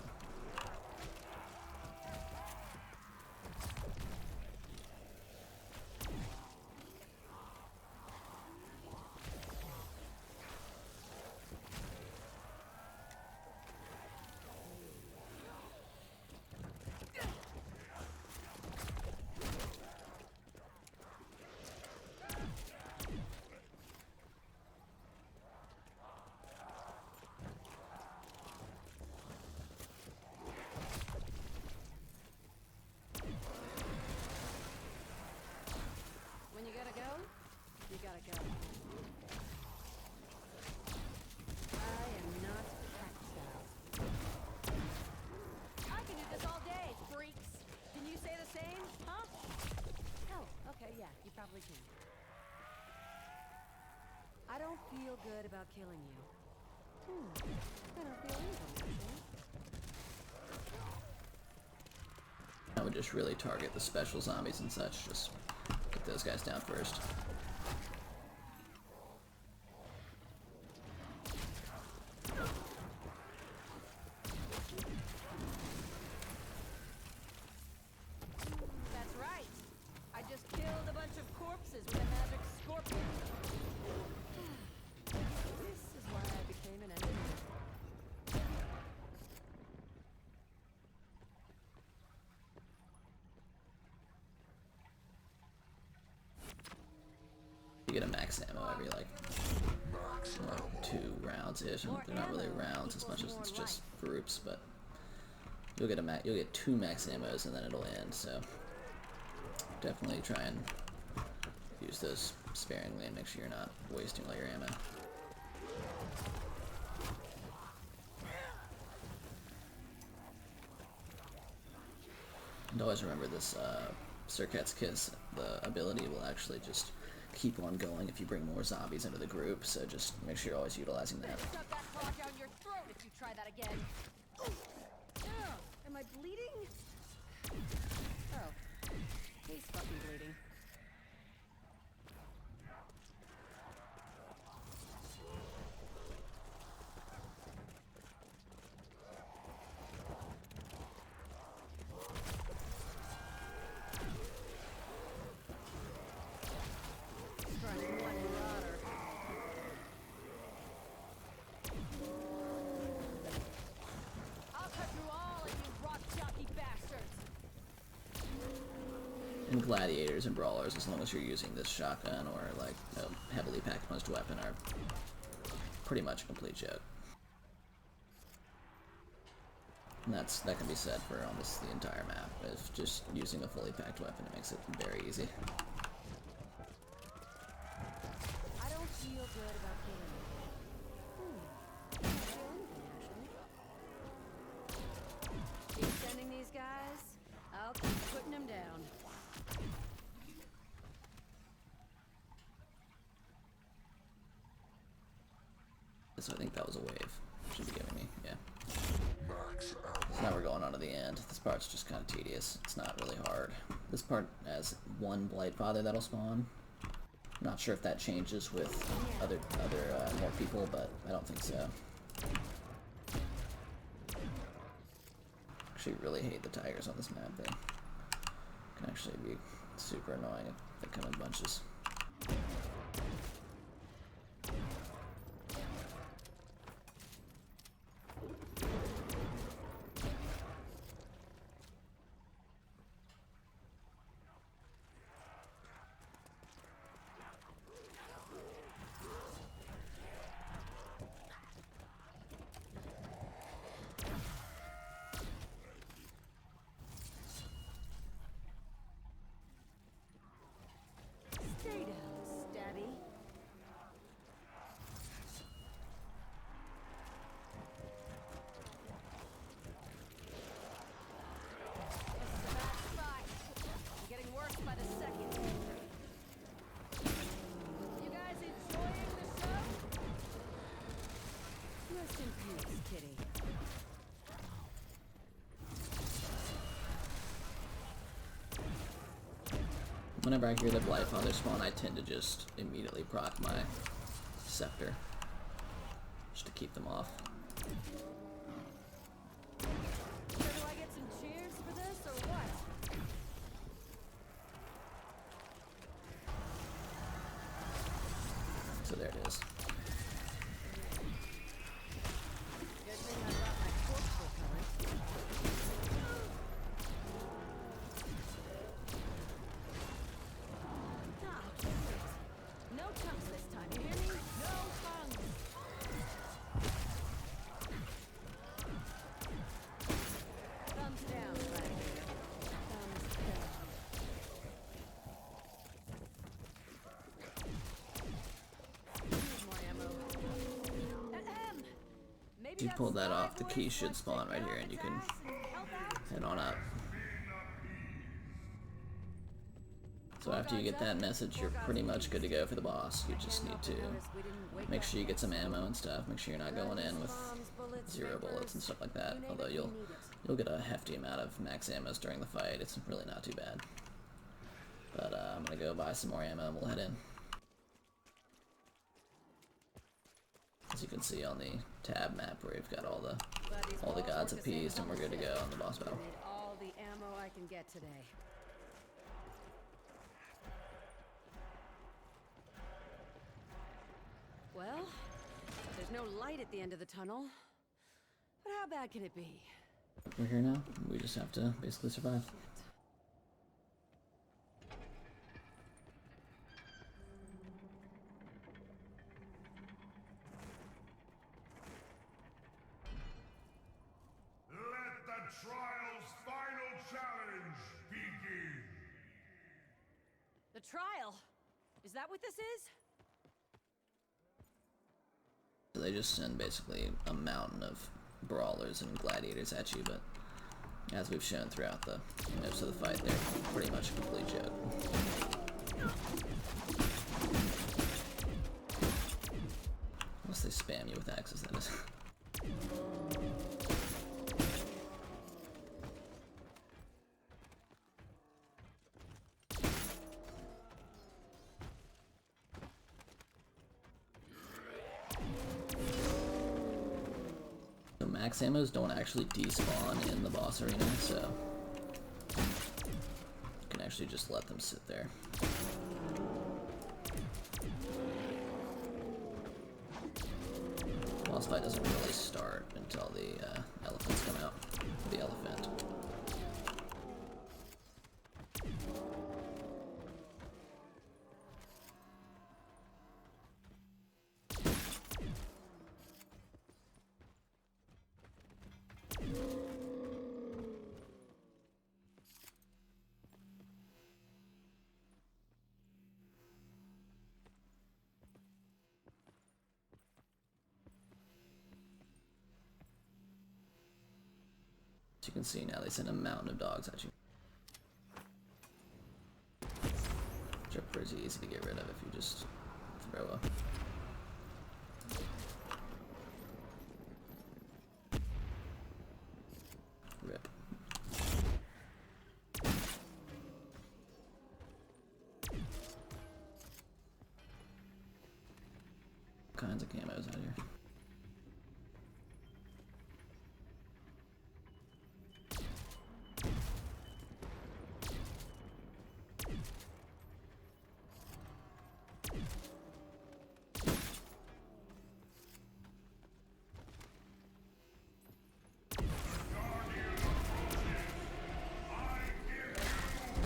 When you gotta go, you gotta go. I am not tactile. I can do this all day, freaks. Can you say the same, huh? Hell, okay, Yeah, you probably can. I don't feel good about killing you. I don't feel anything, actually. I would just really target the special zombies and such. Just get those guys down first. That's right. I just killed a bunch of corpses with a magic scorpion. This is why I became an engineer. You get a max ammo every like 2 rounds-ish. They're not really rounds as much as it's just groups, but you'll get 2 max ammos and then it'll end. So definitely try and use those sparingly and make sure you're not wasting all your ammo. And always remember this Circuit's Kiss, the ability will actually just keep on going if you bring more zombies into the group, so just make sure you're always utilizing that. Shove that claw down your throat if you try that again. Am I bleeding? Oh, he's fucking bleeding. And gladiators and brawlers, as long as you're using this shotgun or like a heavily packed punched weapon, are pretty much a complete joke. And that can be said for almost the entire map. If just using a fully packed weapon, it makes it very easy. I don't feel good about killing you. I don't feel anything, actually. Keep sending these guys. I'll keep putting them down. So I think that was a wave. Should be giving me, yeah. So now we're going on to the end. This part's just kind of tedious. It's not really hard. This part has 1 Blightfather that'll spawn. Not sure if that changes with other more people, but I don't think so. Actually, really hate the tigers on this map. They can actually be super annoying if they come in bunches. Stay down, Stabby. This is a bad spot. I'm getting worse by the second. You guys enjoying the show? Rest in peace, kitty. Whenever I hear the Blightfather spawn, I tend to just immediately proc my scepter, just to keep them off. So do I get some cheers for this, or what? So there it is. Good thing I brought my corpse repellent. Ah, perfect. No tongues this time, you hear me? No tongues! Thumbs down, gladiator. Thumbs down. Need more ammo. Ahem. Maybe You that pull that sly off, the voice key should wants to spawn right get here off and you its can ass and help out? head on up. So after you get that message, you're pretty much good to go for the boss. You just need to make sure you get some ammo and stuff. Make sure you're not going in with 0 bullets and stuff like that. Although you'll get a hefty amount of max ammos during the fight. It's really not too bad. But I'm gonna go buy some more ammo and we'll head in. As you can see on the tab map, where we've got all the gods appeased and we're good to go on the boss battle. All the ammo I can get today. Well, there's no light at the end of the tunnel. But how bad can it be? We're here now. We just have to basically survive. Let the trial's final challenge begin. The trial? Is that what this is? So they just send basically a mountain of brawlers and gladiators at you, but as we've shown throughout the most of the fight, they're pretty much a complete joke. Unless they spam you with axes, that is. Max ammos don't actually despawn in the boss arena, so you can actually just let them sit there. Boss fight doesn't really start until the elephants come out. The elephant. As you can see now, they send a mountain of dogs at you. Which are pretty easy to get rid of if you just throw a... rip. All kinds of camos out here.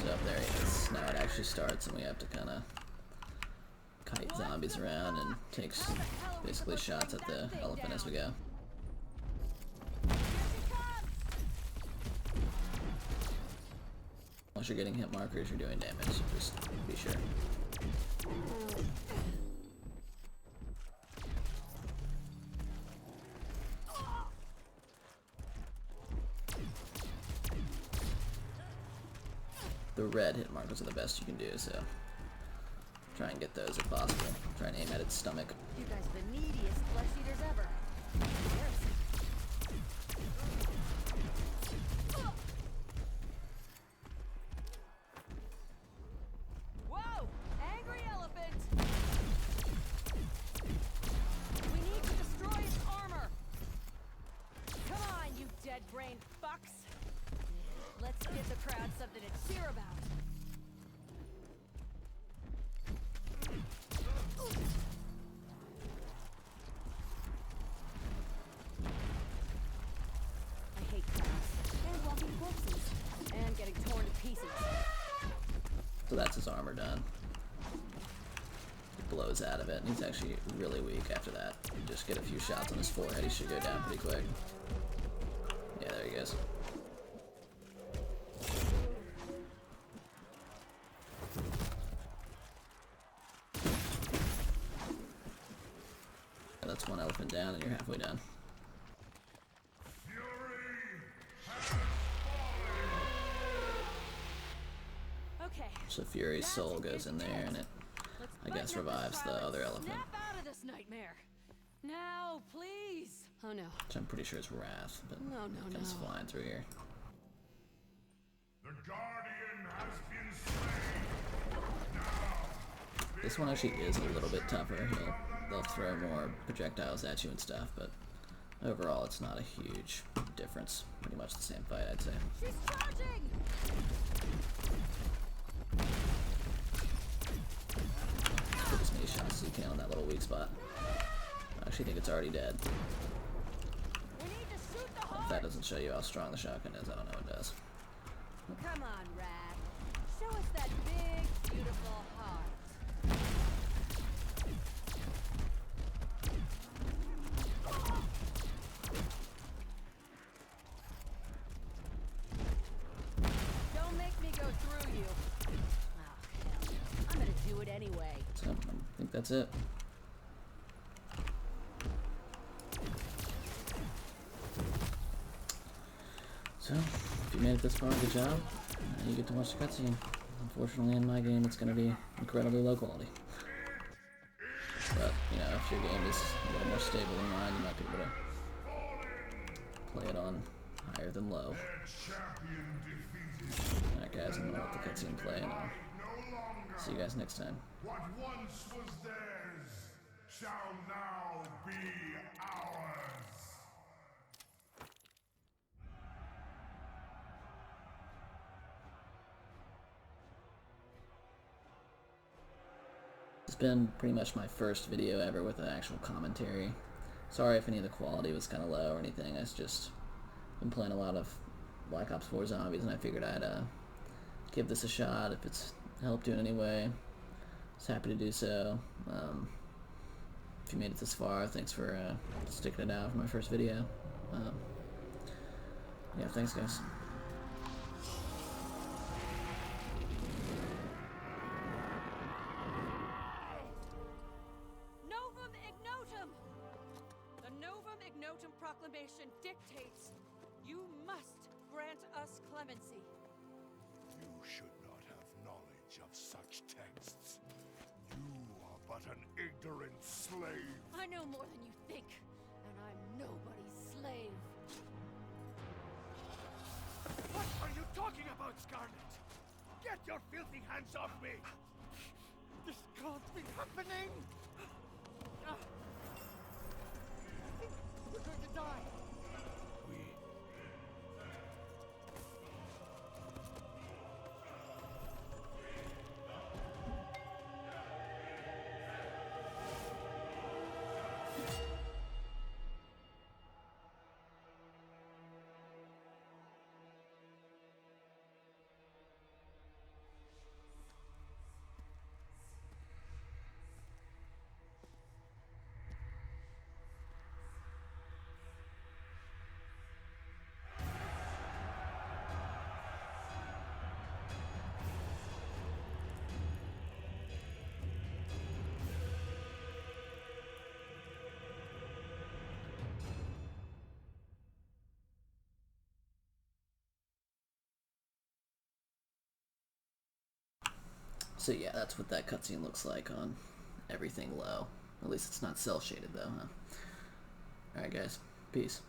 Up there, yes. Now it actually starts, and we have to kind of kite zombies around and take basically shots at the elephant as we go. Once you're getting hit markers, you're doing damage, so just be sure. The red hit markers are the best you can do, so try and get those if possible. Try and aim at its stomach. You guys are the neediest flesh eaters ever. Whoa! Angry elephant! We need to destroy its armor! Come on, you dead-brained fucks! Let's give the crowd something to cheer about. I hate crowds and walking corpses and getting torn to pieces. So that's his armor done. He blows out of it, and he's actually really weak after that. You just get a few shots on his forehead, he should go down pretty quick. Yeah, there he goes. That's one elephant down, and you're halfway done. Fury has fallen. Okay. So Fury's That's soul a goes good in there, and it, Let's I guess, button up revives this the trial other and elephant, Snap out of this nightmare. Now, please. Oh no. which I'm pretty sure is Wrath, but No, it comes flying through here. The Guardian has been slain. Now, This one actually is a little bit tougher. They'll throw more projectiles at you and stuff, but overall it's not a huge difference. Pretty much the same fight, I'd say. She's charging. Put as many shots as you can on that little weak spot. I actually think it's already dead. We need to shoot the If heart. that doesn't show you how strong the shotgun is, I don't know what does. Come on, Rat. Show us that big, beautiful heart. Don't make me go through you. Oh, hell. I'm gonna do it anyway. So I think that's it. So, if you made it this far, good job. You get to watch the cutscene. Unfortunately, in my game, it's going to be incredibly low quality. But, you know, if your game is a little more stable than mine, you might be able to play it on higher than low. champion defeated. Alright guys, I'm going to let the cutscene play, and I'll No longer. see you guys next time. What once was theirs shall now be ours. It's been pretty much my first video ever with an actual commentary. Sorry if any of the quality was kind of low or anything. I've just been playing a lot of Black Ops 4 Zombies, and I figured I'd give this a shot if it's helped you in any way. I was happy to do so. If you made it this far, thanks for sticking it out for my first video. Yeah, thanks guys. Novum Ignotum! The Novum Ignotum Proclamation dictates you must grant us clemency. You should not have knowledge of such texts. You are but an ignorant slave. I know more than you think, and I'm nobody's slave. What are you talking about, Scarlet? Get your filthy hands off me! This can't be happening! I think we're going to die. So yeah, that's what that cutscene looks like on everything low. At least it's not cel shaded though, huh? Alright guys, peace.